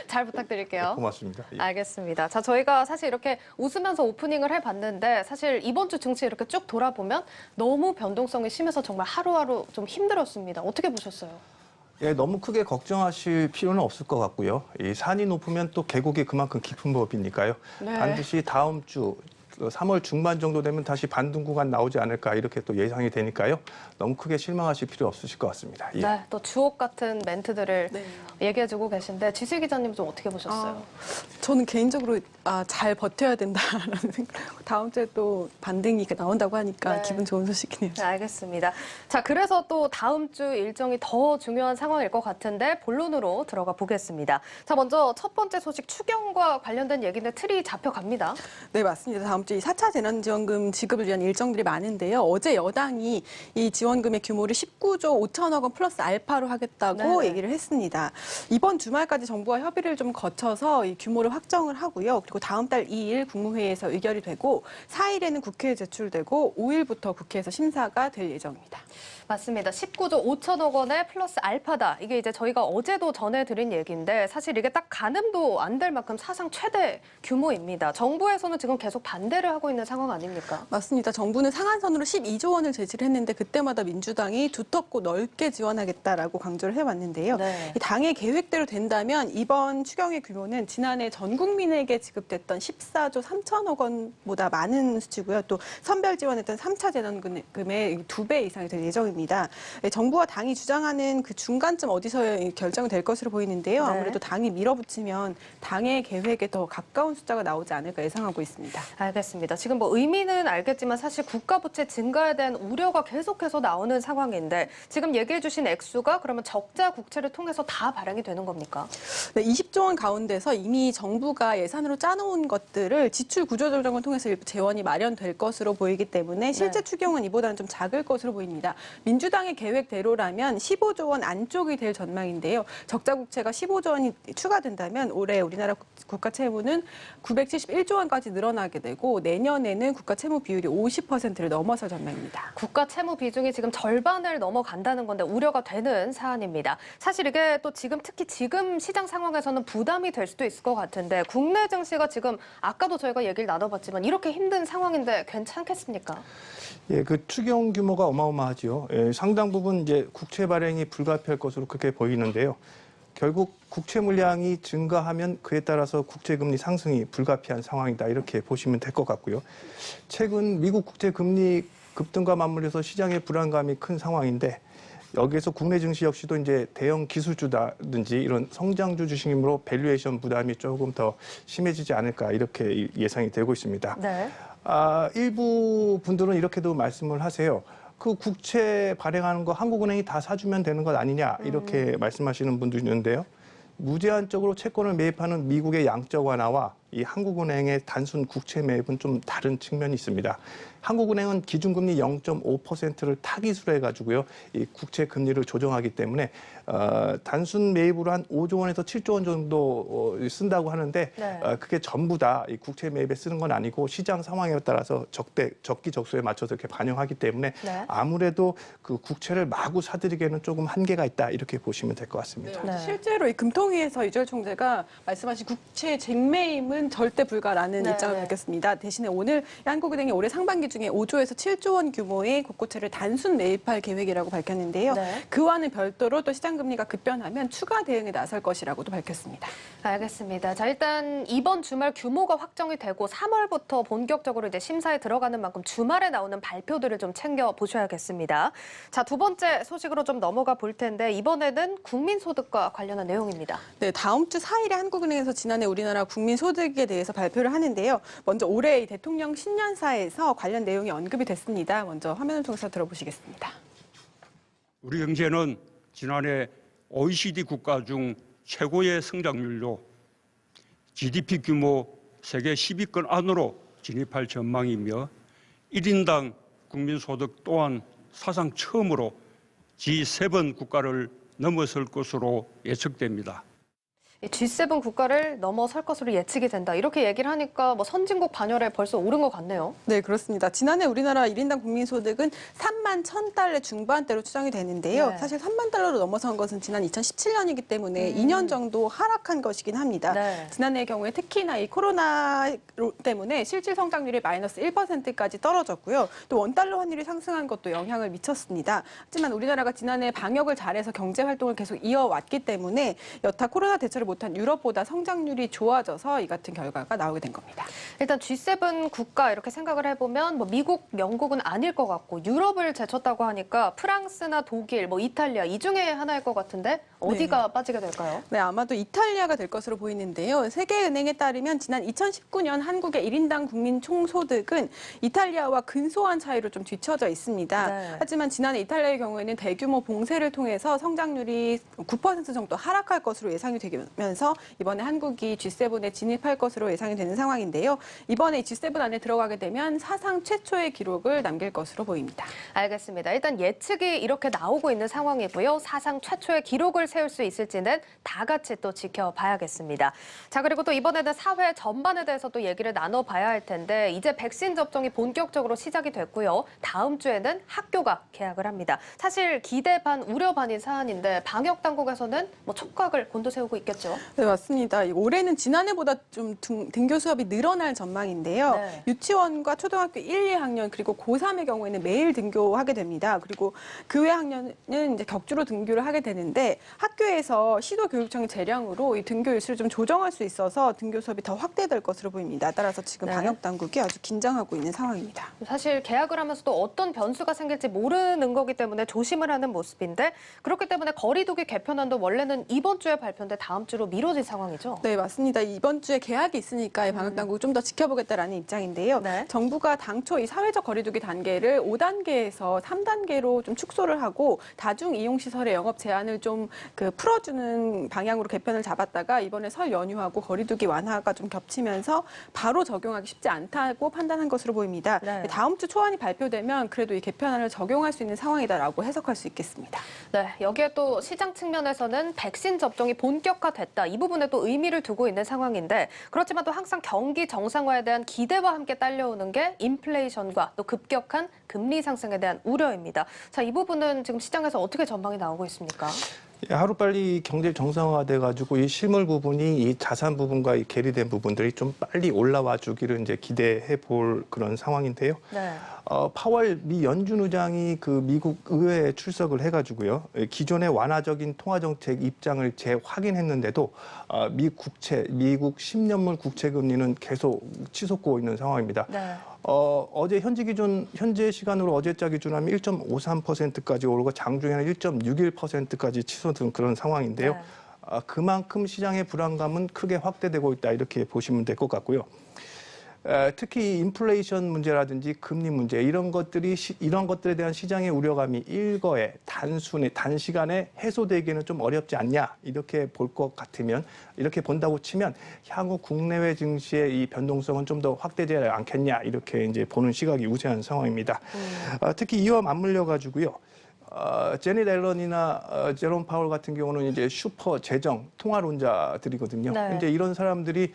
잘 부탁드릴게요. 고맙습니다. 예. 알겠습니다. 자, 저희가 사실 이렇게 웃으면서 오프닝을 해봤는데 사실 이번 주 증시 이렇게 쭉 돌아보면 너무 변동성이 심해서 정말 하루하루 좀 힘들었습니다. 어떻게 보셨어요? 예, 너무 크게 걱정하실 필요는 없을 것 같고요. 이 산이 높으면 또 계곡이 그만큼 깊은 법이니까요. 네. 반드시 다음 주 3월 중반 정도 되면 다시 반등 구간 나오지 않을까 이렇게 또 예상이 되니까요. 너무 크게 실망하실 필요 없으실 것 같습니다. 예. 네, 또 주옥 같은 멘트들을 얘기해주고 계신데 지수희 기자님 좀 어떻게 보셨어요? 저는 개인적으로 잘 버텨야 된다라는 생각. 다음 주에 또 반등이 나온다고 하니까 기분 좋은 소식이네요. 네, 알겠습니다. 자, 그래서 또 다음 주 일정이 더 중요한 상황일 것 같은데 본론으로 들어가 보겠습니다. 자, 먼저 첫 번째 소식 추경과 관련된 얘기인데 틀이 잡혀갑니다. 네, 맞습니다. 다음 주 4차 재난지원금 지급을 위한 일정들이 많은데요. 어제 여당이 이 지원금의 규모를 19조 5천억 원 플러스 알파로 하겠다고 얘기를 했습니다. 이번 주말까지 정부와 협의를 좀 거쳐서 이 규모를 확정을 하고요. 그리고 다음 달 2일 국무회의에서 의결이 되고 4일에는 국회에 제출되고 5일부터 국회에서 심사가 될 예정입니다. 맞습니다. 19조 5천억 원의 플러스 알파다. 이게 이제 저희가 어제도 전해드린 얘기인데 사실 이게 딱 가늠도 안 될 만큼 사상 최대 규모입니다. 정부에서는 지금 계속 반대 반대를 하고 있는 상황 아닙니까? 맞습니다. 정부는 상한선으로 12조 원을 제시를 했는데 그때마다 민주당이 두텁고 넓게 지원하겠다라고 강조를 해왔는데요. 네. 이 당의 계획대로 된다면 이번 추경의 규모는 지난해 전 국민에게 지급됐던 14조 3천억 원보다 많은 수치고요. 또 선별 지원했던 3차 재난금의 2배 이상이 될 예정입니다. 정부와 당이 주장하는 그 중간쯤 어디서 결정이 될 것으로 보이는데요. 네. 아무래도 당이 밀어붙이면 당의 계획에 더 가까운 숫자가 나오지 않을까 예상하고 있습니다. 알겠습니다. 지금 뭐 의미는 알겠지만 사실 국가 부채 증가에 대한 우려가 계속해서 나오는 상황인데 지금 얘기해 주신 액수가 그러면 적자 국채를 통해서 다 발행이 되는 겁니까? 네, 20조 원 가운데서 이미 정부가 예산으로 짜놓은 것들을 지출 구조 조정을 통해서 일부 재원이 마련될 것으로 보이기 때문에 실제 추경은 이보다는 좀 작을 것으로 보입니다. 민주당의 계획대로라면 15조 원 안쪽이 될 전망인데요. 적자 국채가 15조 원이 추가된다면 올해 우리나라 국가 채무는 971조 원까지 늘어나게 되고 내년에는 국가 채무 비율이 50%를 넘어설 전망입니다. 국가 채무 비중이 지금 절반을 넘어간다는 건데 우려가 되는 사안입니다. 사실 이게 또 특히 지금 시장 상황에서는 부담이 될 수도 있을 것 같은데 국내 증시가 지금 아까도 저희가 얘기를 나눠봤지만 이렇게 힘든 상황인데 괜찮겠습니까? 예, 그 추경 규모가 어마어마하죠. 예, 상당 부분 이제 국채 발행이 불가피할 것으로 그렇게 보이는데요. 결국 국채 물량이 증가하면 그에 따라서 국채 금리 상승이 불가피한 상황이다 이렇게 보시면 될 것 같고요. 최근 미국 국채 금리 급등과 맞물려서 시장의 불안감이 큰 상황인데 여기에서 국내 증시 역시도 이제 대형 기술주라든지 이런 성장주 주식이므로 밸류에이션 부담이 조금 더 심해지지 않을까 이렇게 예상이 되고 있습니다. 네. 일부 분들은 이렇게도 말씀을 하세요. 그 국채 발행하는 거 한국은행이 다 사주면 되는 것 아니냐 이렇게 말씀하시는 분도 있는데요. 무제한적으로 채권을 매입하는 미국의 양적 완화와 이 한국은행의 단순 국채 매입은 좀 다른 측면이 있습니다. 한국은행은 기준금리 0.5%를 타깃으로 해가지고요, 이 국채 금리를 조정하기 때문에 단순 매입으로 한 5조 원에서 7조 원 정도 쓴다고 하는데 네. 그게 전부 다 이 국채 매입에 쓰는 건 아니고 시장 상황에 따라서 적기적소에 맞춰서 이렇게 반영하기 때문에 네. 아무래도 그 국채를 마구 사들이기에는 조금 한계가 있다 이렇게 보시면 될 것 같습니다. 네. 실제로 이 금통위에서 이주열 총재가 말씀하신 국채 쟁매임은 절대 불가라는 네. 입장을 밝혔습니다. 대신에 오늘 한국은행이 올해 상반기 중에 5조에서 7조 원 규모의 국고채를 단순 매입할 계획이라고 밝혔는데요. 네. 그와는 별도로 또 시장 금리가 급변하면 추가 대응에 나설 것이라고도 밝혔습니다. 알겠습니다. 자, 일단 이번 주말 규모가 확정이 되고 3월부터 본격적으로 이제 심사에 들어가는 만큼 주말에 나오는 발표들을 좀 챙겨 보셔야겠습니다. 자, 두 번째 소식으로 좀 넘어가 볼 텐데 이번에는 국민소득과 관련한 내용입니다. 네, 다음 주 4일에 한국은행에서 지난해 우리나라 국민소득에 대해서 발표를 하는데요. 먼저 올해 대통령 신년사에서 관련 내용이 언급이 됐습니다. 먼저 화면을 통해서 들어보시겠습니다. 우리 경제는 지난해 OECD 국가 중 최고의 성장률로 GDP 규모 세계 10위권 안으로 진입할 전망이며 1인당 국민소득 또한 사상 처음으로 G7 국가를 넘어설 것으로 예측됩니다. G7 국가를 넘어설 것으로 예측이 된다. 이렇게 얘기를 하니까 뭐 선진국 반열에 벌써 오른 것 같네요. 네, 그렇습니다. 지난해 우리나라 1인당 국민소득은 3만 1,000달러 중반대로 추정이 되는데요. 네. 사실 3만 달러로 넘어선 것은 지난 2017년이기 때문에 2년 정도 하락한 것이긴 합니다. 네. 지난해의 경우에 특히나 이 코로나 때문에 실질 성장률이 마이너스 1%까지 떨어졌고요. 또 원달러 환율이 상승한 것도 영향을 미쳤습니다. 하지만 우리나라가 지난해 방역을 잘해서 경제 활동을 계속 이어왔기 때문에 여타 코로나 대처를 못한 유럽보다 성장률이 좋아져서 이 같은 결과가 나오게 된 겁니다. 일단 G7 국가 이렇게 생각을 해보면 뭐 미국, 영국은 아닐 것 같고 유럽을 제쳤다고 하니까 프랑스나 독일, 뭐 이탈리아 이 중에 하나일 것 같은데 어디가 빠지게 될까요? 네, 아마도 이탈리아가 될 것으로 보이는데요. 세계은행에 따르면 지난 2019년 한국의 1인당 국민 총소득은 이탈리아와 근소한 차이로 좀 뒤처져 있습니다. 네. 하지만 지난해 이탈리아의 경우에는 대규모 봉쇄를 통해서 성장률이 9% 정도 하락할 것으로 예상이 되면서 이번에 한국이 G7에 진입할 것으로 예상이 되는 상황인데요. 이번에 G7 안에 들어가게 되면 사상 최초의 기록을 남길 것으로 보입니다. 알겠습니다. 일단 예측이 이렇게 나오고 있는 상황이고요. 사상 최초의 기록을 세울 수 있을지는 다 같이 또 지켜봐야겠습니다. 자, 그리고 또 이번에는 사회 전반에 대해서 또 얘기를 나눠봐야 할 텐데 이제 백신 접종이 본격적으로 시작이 됐고요. 다음 주에는 학교가 개학을 합니다. 사실 기대 반, 우려 반인 사안인데 방역 당국에서는 뭐 촉각을 곤두세우고 있겠죠. 거죠? 네, 맞습니다. 올해는 지난해보다 좀 등교 수업이 늘어날 전망인데요. 네. 유치원과 초등학교 1, 2학년 그리고 고3의 경우에는 매일 등교하게 됩니다. 그리고 그 외 학년은 이제 격주로 등교를 하게 되는데 학교에서 시도교육청의 재량으로 이 등교 일수를 좀 조정할 수 있어서 등교 수업이 더 확대될 것으로 보입니다. 따라서 지금 네. 방역 당국이 아주 긴장하고 있는 상황입니다. 사실 개학을 하면서도 어떤 변수가 생길지 모르는 거기 때문에 조심을 하는 모습인데 그렇기 때문에 거리두기 개편안도 원래는 이번 주에 발표인데 다음 주로 미뤄진 상황이죠? 네, 맞습니다. 이번 주에 개학이 있으니까 이 방역 당국이 좀 더 지켜보겠다라는 입장인데요. 네. 정부가 당초 이 사회적 거리두기 단계를 5단계에서 3단계로 좀 축소를 하고 다중 이용 시설의 영업 제한을 좀 풀어주는 방향으로 개편을 잡았다가 이번에 설 연휴하고 거리두기 완화가 좀 겹치면서 바로 적용하기 쉽지 않다고 판단한 것으로 보입니다. 네. 다음 주 초안이 발표되면 그래도 이 개편안을 적용할 수 있는 상황이다라고 해석할 수 있겠습니다. 네, 여기에 또 시장 측면에서는 백신 접종이 본격화됐다. 이 부분에 또 의미를 두고 있는 상황인데 그렇지만 또 항상 경기 정상화에 대한 기대와 함께 딸려오는 게 인플레이션과 또 급격한 금리 상승에 대한 우려입니다. 자, 이 부분은 지금 시장에서 어떻게 전망이 나오고 있습니까? 하루빨리 경제 정상화돼가지고 이 실물 부분이 이 자산 부분과 이 괴리된 부분들이 좀 빨리 올라와 주기를 이제 기대해 볼 그런 상황인데요. 네. 파월 미 연준 의장이 그 미국 의회에 출석을 해가지고요. 기존의 완화적인 통화 정책 입장을 재확인했는데도 미국 10년물 국채 금리는 계속 치솟고 있는 상황입니다. 네. 어제 현재 시간으로 어제자 기준하면 1.53%까지 오르고 장중에는 1.61%까지 치솟은 그런 상황인데요. 네. 그만큼 시장의 불안감은 크게 확대되고 있다 이렇게 보시면 될 것 같고요. 특히 인플레이션 문제라든지 금리 문제 이런 것들에 대한 시장의 우려감이 일거에 단시간에 해소되기는 좀 어렵지 않냐 이렇게 볼 것 같으면 이렇게 본다고 치면 향후 국내외 증시의 이 변동성은 좀 더 확대되지 않겠냐 이렇게 이제 보는 시각이 우세한 상황입니다. 특히 이와 맞물려 가지고요. 제닛 앨런이나 제롬 파월 같은 경우는 이제 슈퍼 재정 통화론자들이거든요. 네. 이제 이런 사람들이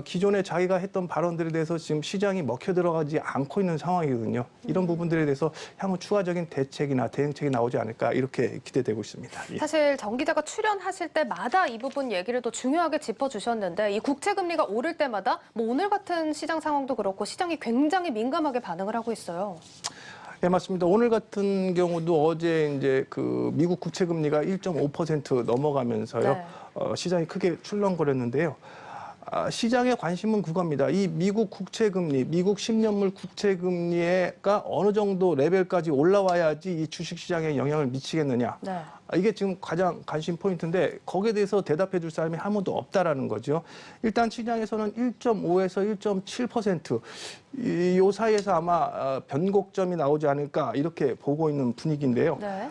기존에 자기가 했던 발언들에 대해서 지금 시장이 먹혀 들어가지 않고 있는 상황이거든요. 이런 부분들에 대해서 향후 추가적인 대책이나 대응책이 나오지 않을까 이렇게 기대되고 있습니다. 예. 사실 정 기자가 출연하실 때마다 이 부분 얘기를 또 중요하게 짚어주셨는데 이 국채 금리가 오를 때마다 뭐 오늘 같은 시장 상황도 그렇고 시장이 굉장히 민감하게 반응을 하고 있어요. 네, 맞습니다. 오늘 같은 경우도 어제 이제 그 미국 국채 금리가 1.5% 넘어가면서요. 네. 시장이 크게 출렁거렸는데요. 시장의 관심은 그겁니다. 이 미국 국채 금리, 미국 10년물 국채 금리가 어느 정도 레벨까지 올라와야지 이 주식 시장에 영향을 미치겠느냐. 네. 이게 지금 가장 관심 포인트인데 거기에 대해서 대답해 줄 사람이 아무도 없다라는 거죠. 일단 시장에서는 1.5에서 1.7% 이 사이에서 아마 변곡점이 나오지 않을까 이렇게 보고 있는 분위기인데요. 네.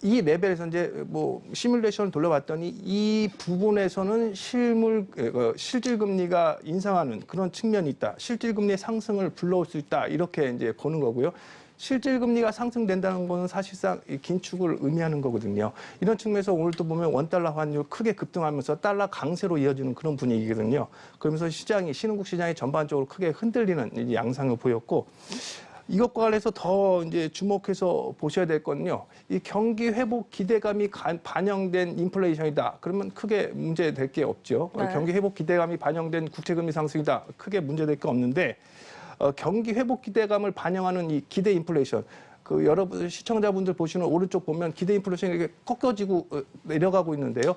이 레벨에서 이제 뭐 시뮬레이션을 돌려봤더니 이 부분에서는 실질 금리가 인상하는 그런 측면이 있다. 실질 금리의 상승을 불러올 수 있다. 이렇게 이제 보는 거고요. 실질 금리가 상승된다는 것은 사실상 긴축을 의미하는 거거든요. 이런 측면에서 오늘 또 보면 원달러 환율 크게 급등하면서 달러 강세로 이어지는 그런 분위기거든요. 그러면서 신흥국 시장이 전반적으로 크게 흔들리는 양상을 보였고 이것과 관련해서 더 이제 주목해서 보셔야 될 건요. 이 경기 회복 기대감이 반영된 인플레이션이다. 그러면 크게 문제될 게 없죠. 네. 경기 회복 기대감이 반영된 국채금리 상승이다. 크게 문제될 게 없는데 경기 회복 기대감을 반영하는 이 기대 인플레이션. 그 여러분 시청자분들 보시는 오른쪽 보면 기대 인플레이션이 이렇게 꺾여지고 내려가고 있는데요.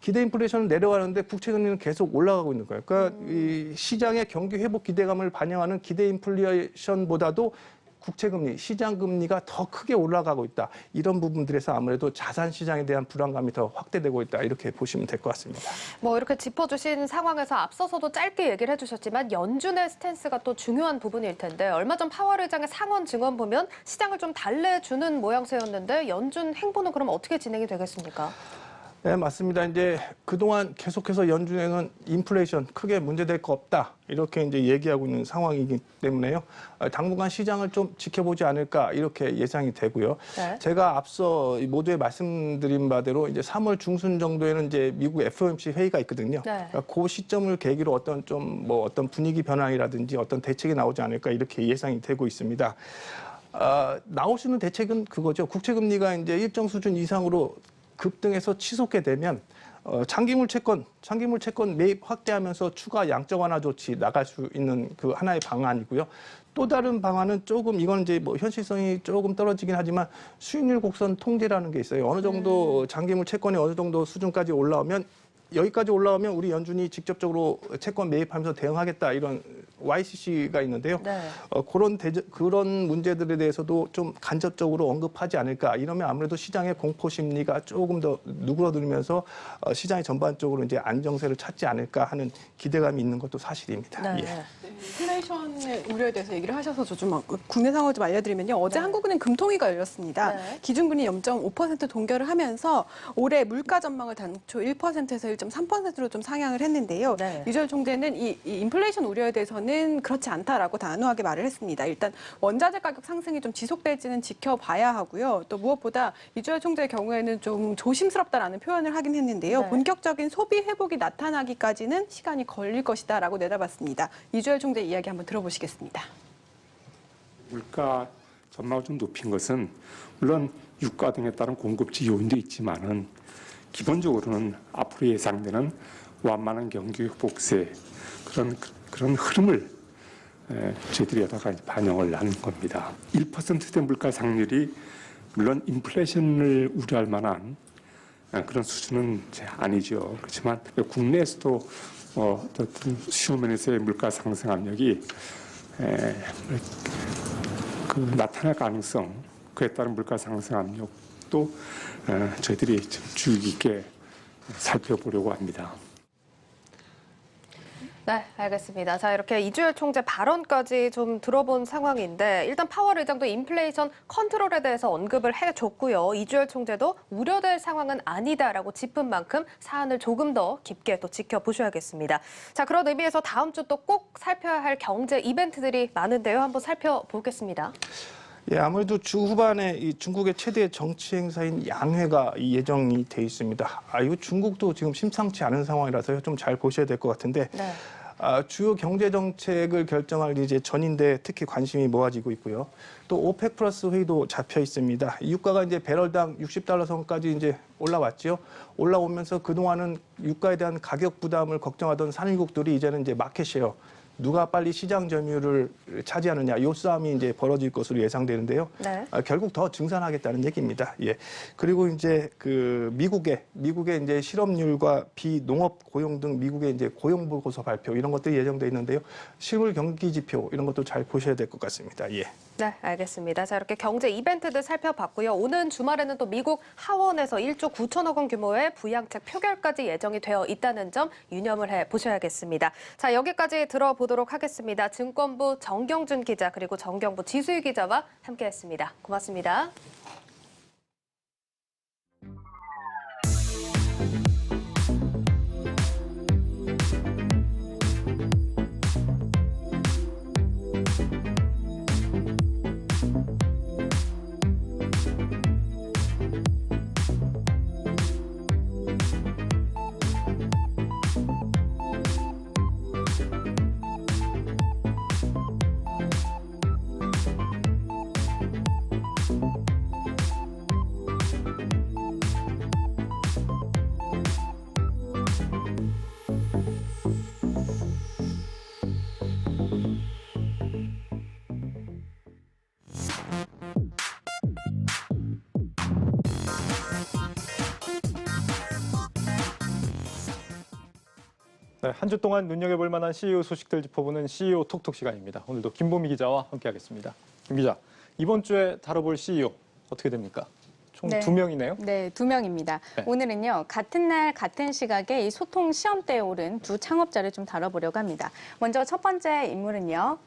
기대 인플레이션은 내려가는데 국채 금리는 계속 올라가고 있는 거예요. 그러니까 이 시장의 경기 회복 기대감을 반영하는 기대 인플레이션보다도 국채 금리, 시장 금리가 더 크게 올라가고 있다. 이런 부분들에서 아무래도 자산 시장에 대한 불안감이 더 확대되고 있다. 이렇게 보시면 될 것 같습니다. 뭐 이렇게 짚어주신 상황에서 앞서서도 짧게 얘기를 해주셨지만 연준의 스탠스가 또 중요한 부분일 텐데 얼마 전 파월 의장의 상원 증언 보면 시장을 좀 달래주는 모양새였는데 연준 행보는 그럼 어떻게 진행이 되겠습니까? 네, 맞습니다. 이제 그동안 계속해서 연준에는 인플레이션 크게 문제될 거 없다. 이렇게 이제 얘기하고 있는 상황이기 때문에요. 당분간 시장을 좀 지켜보지 않을까 이렇게 예상이 되고요. 네. 제가 앞서 모두에 말씀드린 바대로 이제 3월 중순 정도에는 이제 미국 FOMC 회의가 있거든요. 네. 그러니까 그 시점을 계기로 어떤 분위기 변화라든지 어떤 대책이 나오지 않을까 이렇게 예상이 되고 있습니다. 나올 수 있는 대책은 그거죠. 국채 금리가 이제 일정 수준 이상으로 급등해서 치솟게 되면 장기물 채권 매입 확대하면서 추가 양적 완화 조치 나갈 수 있는 그 하나의 방안이고요. 또 다른 방안은 조금 이건 이제 뭐 현실성이 조금 떨어지긴 하지만 수익률 곡선 통제라는 게 있어요. 어느 정도 장기물 채권이 어느 정도 수준까지 올라오면 여기까지 올라오면 우리 연준이 직접적으로 채권 매입하면서 대응하겠다 이런 YCC가 있는데요. 네. 그런 문제들에 대해서도 좀 간접적으로 언급하지 않을까. 이러면 아무래도 시장의 공포 심리가 조금 더 누그러들면서 시장이 전반적으로 이제 안정세를 찾지 않을까 하는 기대감이 있는 것도 사실입니다. 네. 예. 인플레이션의 우려에 대해서 얘기를 하셔서 저 좀 국내 상황을 좀 알려드리면요. 어제 한국은행 금통위가 열렸습니다. 기준금리 0.5% 동결을 하면서 올해 물가 전망을 당초 1%에서 1.3%로 좀 상향을 했는데요. 유주열 총재는 이 인플레이션 우려에 대해서는 그렇지 않다라고 단호하게 말을 했습니다. 일단 원자재 가격 상승이 좀 지속될지는 지켜봐야 하고요. 또 무엇보다 유주열 총재의 경우에는 좀 조심스럽다라는 표현을 하긴 했는데요. 본격적인 소비 회복이 나타나기까지는 시간이 걸릴 것이다라고 내다봤습니다. 유주열 총재 이야기 한번 들어보시겠습니다. 물가 전망을 좀 높인 것은 물론 유가 등에 따른 공급지 요인도 있지만은 기본적으로는 앞으로 예상되는 완만한 경기 복세 그런 흐름을 저희들에다가 반영을 하는 겁니다. 1%대 물가 상률이 물론 인플레이션을 우려할 만한 그런 수준은 아니죠. 그렇지만 국내에서도 어떤 수요 면에서의 물가 상승 압력이 나타날 가능성, 그에 따른 물가 상승 압력도 저희들이 좀 주의 깊게 살펴보려고 합니다. 네, 알겠습니다. 자, 이렇게 이주열 총재 발언까지 좀 들어본 상황인데 일단 파월 의장도 인플레이션 컨트롤에 대해서 언급을 해줬고요. 이주열 총재도 우려될 상황은 아니다라고 짚은 만큼 사안을 조금 더 깊게 또 지켜보셔야겠습니다. 자, 그런 의미에서 다음 주 또 꼭 살펴야 할 경제 이벤트들이 많은데요. 한번 살펴보겠습니다. 예, 아무래도 주 후반에 이 중국의 최대 정치 행사인 양회가 예정이 돼 있습니다. 이거 중국도 지금 심상치 않은 상황이라서요. 좀 잘 보셔야 될 것 같은데. 네. 주요 경제 정책을 결정할 이제 전인데 특히 관심이 모아지고 있고요. 또 오펙 플러스 회의도 잡혀 있습니다. 유가가 이제 배럴당 $60 선까지 이제 올라왔죠. 올라오면서 그동안은 유가에 대한 가격 부담을 걱정하던 산유국들이 이제는 이제 마켓쉐어, 누가 빨리 시장 점유율을 차지하느냐, 이 싸움이 이제 벌어질 것으로 예상되는데요. 네. 결국 더 증산하겠다는 얘기입니다. 예. 그리고 이제 그 미국의 이제 실업률과 비농업 고용 등 미국의 이제 고용 보고서 발표 이런 것들이 예정돼 있는데요. 실물 경기 지표 이런 것도 잘 보셔야 될 것 같습니다. 예. 네, 알겠습니다. 자, 이렇게 경제 이벤트들 살펴봤고요. 오는 주말에는 또 미국 하원에서 1조 9천억 원 규모의 부양책 표결까지 예정이 되어 있다는 점 유념을 해보셔야겠습니다. 자, 여기까지 들어보도록 하겠습니다. 증권부 정경준 기자 그리고 정경부 지수희 기자와 함께했습니다. 고맙습니다. 네, 한 주 동안 눈여겨볼 만한 CEO 소식들 짚어보는 CEO 톡톡 시간입니다. 오늘도 김보미 기자와 함께하겠습니다. 김 기자, 이번 주에 다뤄볼 CEO 어떻게 됩니까? 총 네. 2명이네요. 네, 2명입니다. 네. 오늘은요, 같은 날 같은 시각에 이 소통 시험대에 오른 두 창업자를 좀 다뤄보려고 합니다. 먼저 첫 번째 인물은요.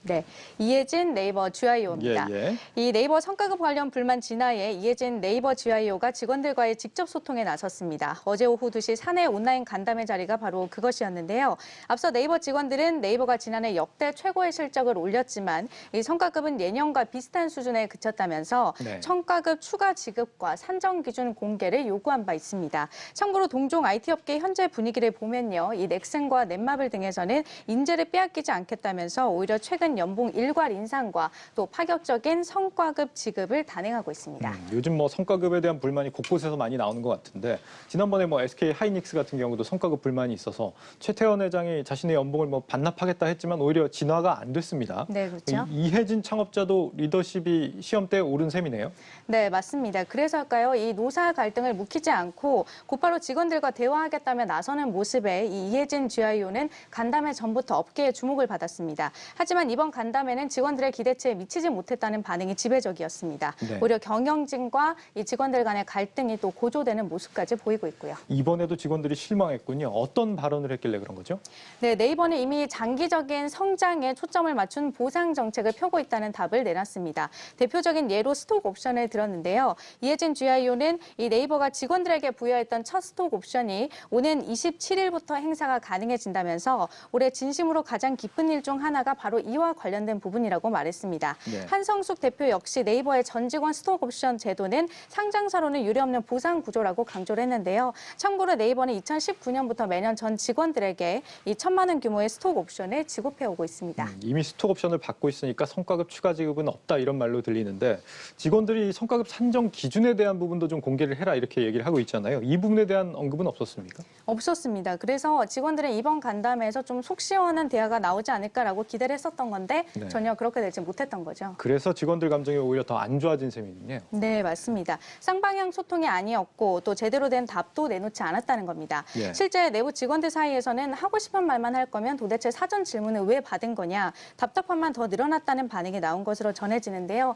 네, 이혜진 네이버 GIO입니다. 이 네이버 성과급 관련 불만 진화에 이혜진 네이버 GIO가 직원들과의 직접 소통에 나섰습니다. 어제 오후 2시 사내 온라인 간담회 자리가 바로 그것이었는데요. 앞서 네이버 직원들은 네이버가 지난해 역대 최고의 실적을 올렸지만 이 성과급은 예년과 비슷한 수준에 그쳤다면서 성과급 추가 지급과 산정 기준 공개를 요구한 바 있습니다. 참고로 동종 IT업계 현재 분위기를 보면요. 이 넥슨과 넷마블 등에서는 인재를 빼앗기지 않겠다면서 오히려 최근 최저임금 연봉 일괄 인상과 또 파격적인 성과급 지급을 단행하고 있습니다. 요즘 뭐 성과급에 대한 불만이 곳곳에서 많이 나오는 것 같은데 지난번에 뭐 SK 하이닉스 같은 경우도 성과급 불만이 있어서 최태원 회장이 자신의 연봉을 뭐 반납하겠다 했지만 오히려 진화가 안 됐습니다. 네, 그렇죠. 이해진 창업자도 리더십이 시험대에 오른 셈이네요. 네, 맞습니다. 그래서일까요? 이 노사 갈등을 묵히지 않고 곧바로 직원들과 대화하겠다며 나서는 모습에 이 이해진 GIO는 간담회 전부터 업계의 주목을 받았습니다. 하지만 이번 간담회는 직원들의 기대치에 미치지 못했다는 반응이 지배적이었습니다. 네. 오히려 경영진과 이 직원들 간의 갈등이 또 고조되는 모습까지 보이고 있고요. 이번에도 직원들이 실망했군요. 어떤 발언을 했길래 그런 거죠? 네, 네이버는 이미 장기적인 성장에 초점을 맞춘 보상 정책을 펴고 있다는 답을 내놨습니다. 대표적인 예로 스톡 옵션을 들었는데요. 이해진 GIO는 이 네이버가 직원들에게 부여했던 첫 스톡 옵션이 오는 27일부터 행사가 가능해진다면서 올해 진심으로 가장 기쁜 일 중 하나가 바로 이와 관련된 부분이라고 말했습니다. 네. 한성숙 대표 역시 네이버의 전 직원 스톡 옵션 제도는 상장사로는 유례없는 보상 구조라고 강조를 했는데요. 참고로 네이버는 2019년부터 매년 전 직원들에게 이 1,000만 원 규모의 스톡 옵션을 지급해오고 있습니다. 이미 스톡 옵션을 받고 있으니까 성과급 추가 지급은 없다 이런 말로 들리는데 직원들이 성과급 산정 기준에 대한 부분도 좀 공개를 해라 이렇게 얘기를 하고 있잖아요. 이 부분에 대한 언급은 없었습니까? 없었습니다. 그래서 직원들은 이번 간담회에서 좀 속 시원한 대화가 나오지 않을까라고 기대를 했었던 건데 네. 전혀 그렇게 되지 못했던 거죠. 그래서 직원들 감정이 오히려 더 안 좋아진 셈이군요. 네, 맞습니다. 쌍방향 소통이 아니었고 또 제대로 된 답도 내놓지 않았다는 겁니다. 예. 실제 내부 직원들 사이에서는 하고 싶은 말만 할 거면 도대체 사전 질문을 왜 받은 거냐, 답답함만 더 늘어났다는 반응이 나온 것으로 전해지는데요.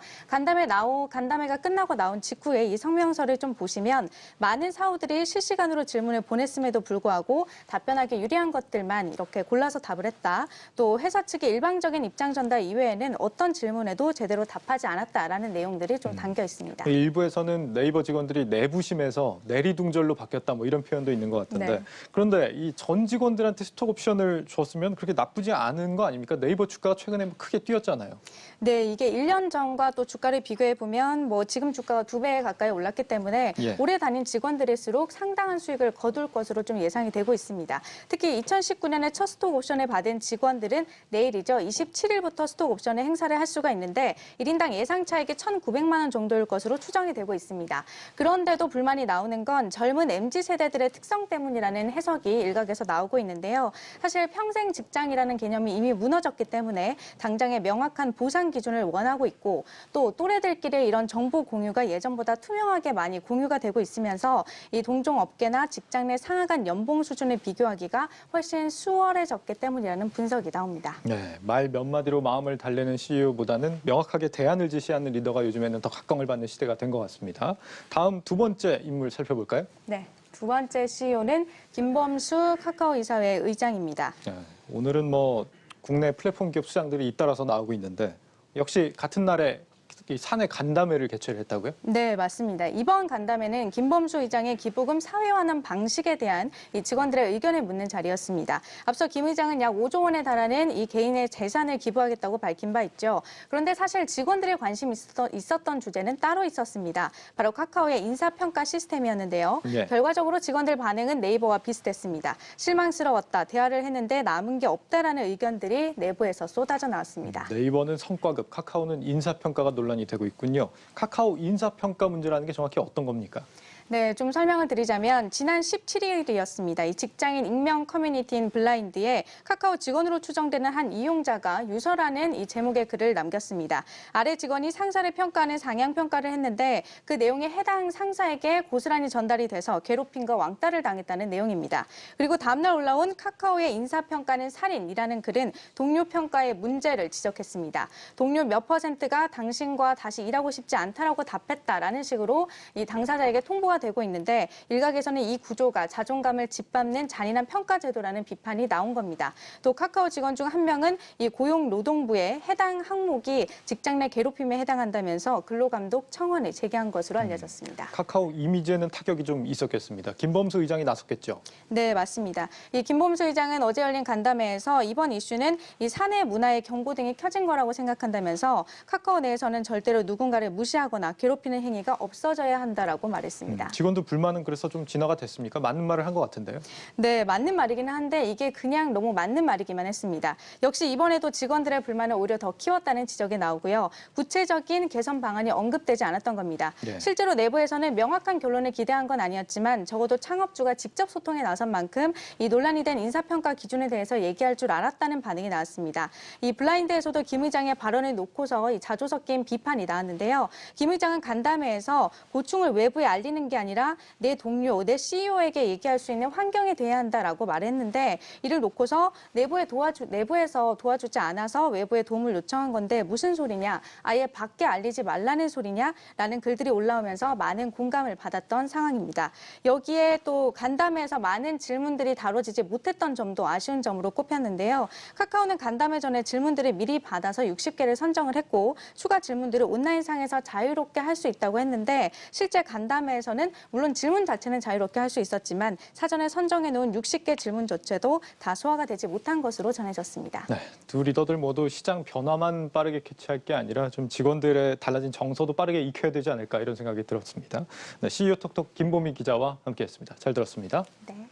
간담회가 끝나고 나온 직후에 이 성명서를 좀 보시면 많은 사우들이 실시간으로 질문을 보냈음에도 불구하고 답변하기 유리한 것들만 이렇게 골라서 답을 했다. 또 회사 측의 일방적인 입장 전달 이외에는 어떤 질문에도 제대로 답하지 않았다라는 내용들이 좀 담겨 있습니다. 일부에서는 네이버 직원들이 내부심에서 내리둥절로 바뀌었다 뭐 이런 표현도 있는 것 같은데 네. 그런데 이 전 직원들한테 스톡 옵션을 줬으면 그렇게 나쁘지 않은 거 아닙니까? 네이버 주가가 최근에 크게 뛰었잖아요. 네, 이게 1년 전과 또 주가를 비교해 보면 뭐 지금 주가가 2배 가까이 올랐기 때문에 예. 오래 다닌 직원들일수록 상당한 수익을 거둘 것으로 좀 예상이 되고 있습니다. 특히 2019년에 첫 스톡 옵션을 받은 직원들은 내일이죠. 27일부터 스톡 옵션을 행사를 할 수가 있는데 1인당 예상 차익이 1,900만 원 정도일 것으로 추정이 되고 있습니다. 그런데도 불만이 나오는 건 젊은 MZ세대들의 특성 때문이라는 해석이 일각에서 나오고 있는데요. 사실 평생 직장이라는 개념이 이미 무너졌기 때문에 당장의 명확한 보상 기준을 원하고 있고 또 또래들끼리 이런 정보 공유가 예전보다 투명하게 많이 공유가 되고 있으면서 이 동종 업계나 직장 내 상하 간 연봉 수준을 비교하기가 훨씬 수월해졌기 때문이라는 분석이 나옵니다. 네, 말 몇 마디로 마음을 달래는 CEO보다는 명확하게 대안을 제시하는 리더가 요즘에는 더 각광을 받는 시대가 된 것 같습니다. 다음 두 번째 인물 살펴볼까요? 네, 두 번째 CEO는 김범수 카카오 이사회 의장입니다. 네, 오늘은 뭐 국내 플랫폼 기업 수장들이 잇따라서 나오고 있는데 역시 같은 날에 이 사내 간담회를 개최를 했다고요? 네, 맞습니다. 이번 간담회는 김범수 의장의 기부금 사회화하는 방식에 대한 이 직원들의 의견을 묻는 자리였습니다. 앞서 김 의장은 약 5조 원에 달하는 이 개인의 재산을 기부하겠다고 밝힌 바 있죠. 그런데 사실 직원들의 관심이 있었던 주제는 따로 있었습니다. 바로 카카오의 인사평가 시스템이었는데요. 예. 결과적으로 직원들 반응은 네이버와 비슷했습니다. 실망스러웠다, 대화를 했는데 남은 게 없다라는 의견들이 내부에서 쏟아져 나왔습니다. 네이버는 성과급, 카카오는 인사평가가 논란이 되고 있군요. 카카오 인사평가 문제라는 게 정확히 어떤 겁니까? 네, 좀 설명을 드리자면 지난 17일이었습니다. 이 직장인 익명 커뮤니티인 블라인드에 카카오 직원으로 추정되는 한 이용자가 유서라는 이 제목의 글을 남겼습니다. 아래 직원이 상사를 평가하는 상향평가를 했는데 그 내용이 해당 상사에게 고스란히 전달이 돼서 괴롭힘과 왕따를 당했다는 내용입니다. 그리고 다음날 올라온 카카오의 인사평가는 살인이라는 글은 동료 평가의 문제를 지적했습니다. 동료 몇 %가 당신과 다시 일하고 싶지 않다라고 답했다라는 식으로 이 당사자에게 통보가 되고 있는데 일각에서는 이 구조가 자존감을 짓밟는 잔인한 평가 제도라는 비판이 나온 겁니다. 또 카카오 직원 중 한 명은 이 고용노동부의 해당 항목이 직장 내 괴롭힘에 해당한다면서 근로감독 청원을 제기한 것으로 알려졌습니다. 카카오 이미지에는 타격이 좀 있었겠습니다. 김범수 의장이 나섰겠죠? 네, 맞습니다. 이 김범수 의장은 어제 열린 간담회에서 이번 이슈는 이 사내 문화의 경고등이 켜진 거라고 생각한다면서 카카오 내에서는 절대로 누군가를 무시하거나 괴롭히는 행위가 없어져야 한다라고 말했습니다. 직원들 불만은 그래서 좀 진화가 됐습니까? 맞는 말을 한 것 같은데요. 네, 맞는 말이기는 한데 이게 그냥 너무 맞는 말이기만 했습니다. 역시 이번에도 직원들의 불만을 오히려 더 키웠다는 지적이 나오고요. 구체적인 개선 방안이 언급되지 않았던 겁니다. 네. 실제로 내부에서는 명확한 결론을 기대한 건 아니었지만 적어도 창업주가 직접 소통에 나선 만큼 이 논란이 된 인사평가 기준에 대해서 얘기할 줄 알았다는 반응이 나왔습니다. 이 블라인드에서도 김 의장의 발언을 놓고서 이 자조 섞인 비판이 나왔는데요. 김 의장은 간담회에서 고충을 외부에 알리는 게 아니라 내 동료, 내 CEO에게 얘기할 수 있는 환경에 대해야 한다라고 말했는데 이를 놓고서 내부에서 도와주지 않아서 외부에 도움을 요청한 건데 무슨 소리냐, 아예 밖에 알리지 말라는 소리냐라는 글들이 올라오면서 많은 공감을 받았던 상황입니다. 여기에 또 간담회에서 많은 질문들이 다뤄지지 못했던 점도 아쉬운 점으로 꼽혔는데요. 카카오는 간담회 전에 질문들을 미리 받아서 60개를 선정을 했고 추가 질문들을 온라인상에서 자유롭게 할 수 있다고 했는데 실제 간담회에서는 물론 질문 자체는 자유롭게 할 수 있었지만 사전에 선정해 놓은 60개 질문조차도 다 소화가 되지 못한 것으로 전해졌습니다. 네, 두 리더들 모두 시장 변화만 빠르게 캐치할 게 아니라 좀 직원들의 달라진 정서도 빠르게 익혀야 되지 않을까 이런 생각이 들었습니다. 네, CEO 톡톡 김보미 기자와 함께했습니다. 잘 들었습니다. 네.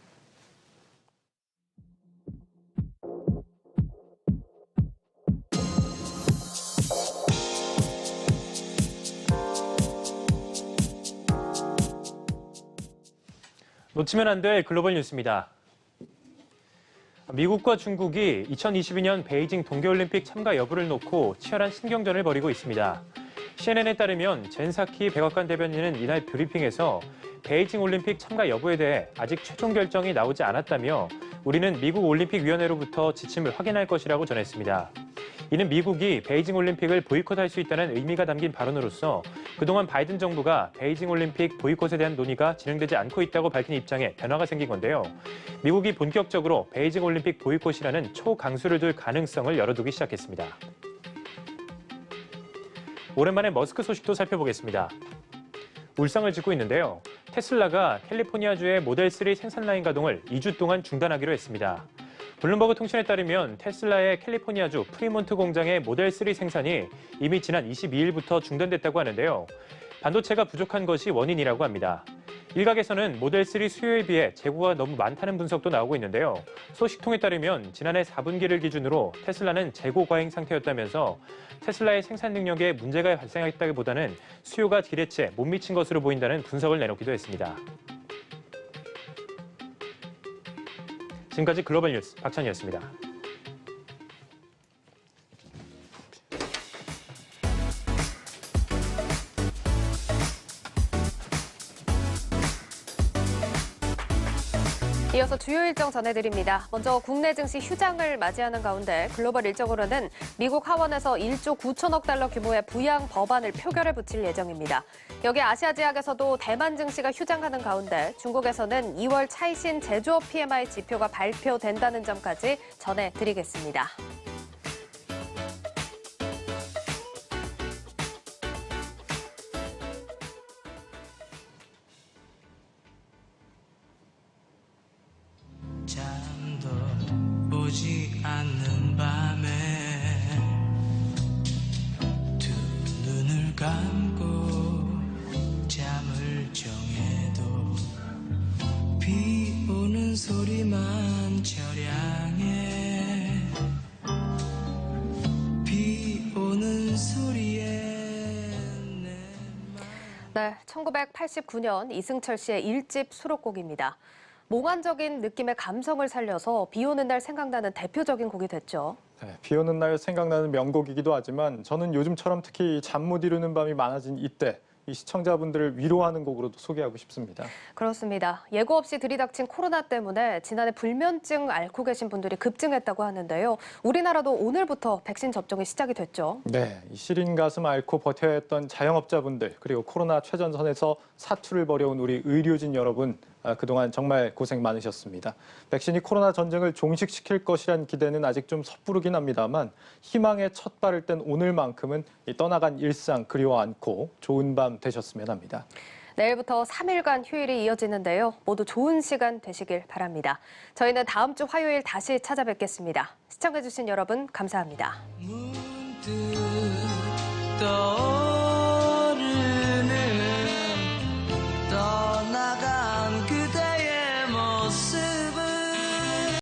놓치면 안 될 글로벌 뉴스입니다. 미국과 중국이 2022년 베이징 동계올림픽 참가 여부를 놓고 치열한 신경전을 벌이고 있습니다. CNN에 따르면 젠사키 백악관 대변인은 이날 브리핑에서 베이징 올림픽 참가 여부에 대해 아직 최종 결정이 나오지 않았다며 우리는 미국 올림픽위원회로부터 지침을 확인할 것이라고 전했습니다. 이는 미국이 베이징 올림픽을 보이콧할 수 있다는 의미가 담긴 발언으로서 그동안 바이든 정부가 베이징 올림픽 보이콧에 대한 논의가 진행되지 않고 있다고 밝힌 입장에 변화가 생긴 건데요. 미국이 본격적으로 베이징 올림픽 보이콧이라는 초강수를 둘 가능성을 열어두기 시작했습니다. 오랜만에 머스크 소식도 살펴보겠습니다. 울상을 짓고 있는데요. 테슬라가 캘리포니아주의 모델3 생산 라인 가동을 2주 동안 중단하기로 했습니다. 블룸버그 통신에 따르면 테슬라의 캘리포니아주 프리몬트 공장의 모델3 생산이 이미 지난 22일부터 중단됐다고 하는데요. 반도체가 부족한 것이 원인이라고 합니다. 일각에서는 모델3 수요에 비해 재고가 너무 많다는 분석도 나오고 있는데요. 소식통에 따르면 지난해 4분기를 기준으로 테슬라는 재고 과잉 상태였다면서 테슬라의 생산 능력에 문제가 발생했다기보다는 수요가 기대치에 못 미친 것으로 보인다는 분석을 내놓기도 했습니다. 지금까지 글로벌 뉴스 박찬희였습니다. 이어서 주요 일정 전해드립니다. 먼저 국내 증시 휴장을 맞이하는 가운데 글로벌 일정으로는 미국 하원에서 1조 9천억 달러 규모의 부양 법안을 표결에 붙일 예정입니다. 여기 아시아 지역에서도 대만 증시가 휴장하는 가운데 중국에서는 2월 차이신 제조업 PMI 지표가 발표된다는 점까지 전해드리겠습니다. 잠도 오지 않는 밤에 두 눈을 감고 잠을 정해도 비 오는 소리만 저량해 비 오는 소리에 네, 1989년 이승철 씨의 1집 수록곡입니다. 몽환적인 느낌의 감성을 살려서 비 오는 날 생각나는 대표적인 곡이 됐죠. 네, 비 오는 날 생각나는 명곡이기도 하지만 저는 요즘처럼 특히 잠 못 이루는 밤이 많아진 이때 이 시청자분들을 위로하는 곡으로도 소개하고 싶습니다. 그렇습니다. 예고 없이 들이닥친 코로나 때문에 지난해 불면증 앓고 계신 분들이 급증했다고 하는데요. 우리나라도 오늘부터 백신 접종이 시작이 됐죠. 네, 이 시린 가슴 앓고 버텨야 했던 자영업자분들 그리고 코로나 최전선에서 사투를 벌여온 우리 의료진 여러분 그동안 정말 고생 많으셨습니다. 백신이 코로나 전쟁을 종식시킬 것이란 기대는 아직 좀 섣부르긴 합니다만 희망의 첫 발을 뗀 오늘만큼은 이 떠나간 일상 그리워 안고 좋은 밤 되셨으면 합니다. 내일부터 3일간 휴일이 이어지는데요. 모두 좋은 시간 되시길 바랍니다. 저희는 다음 주 화요일 다시 찾아뵙겠습니다. 시청해주신 여러분 감사합니다. 문득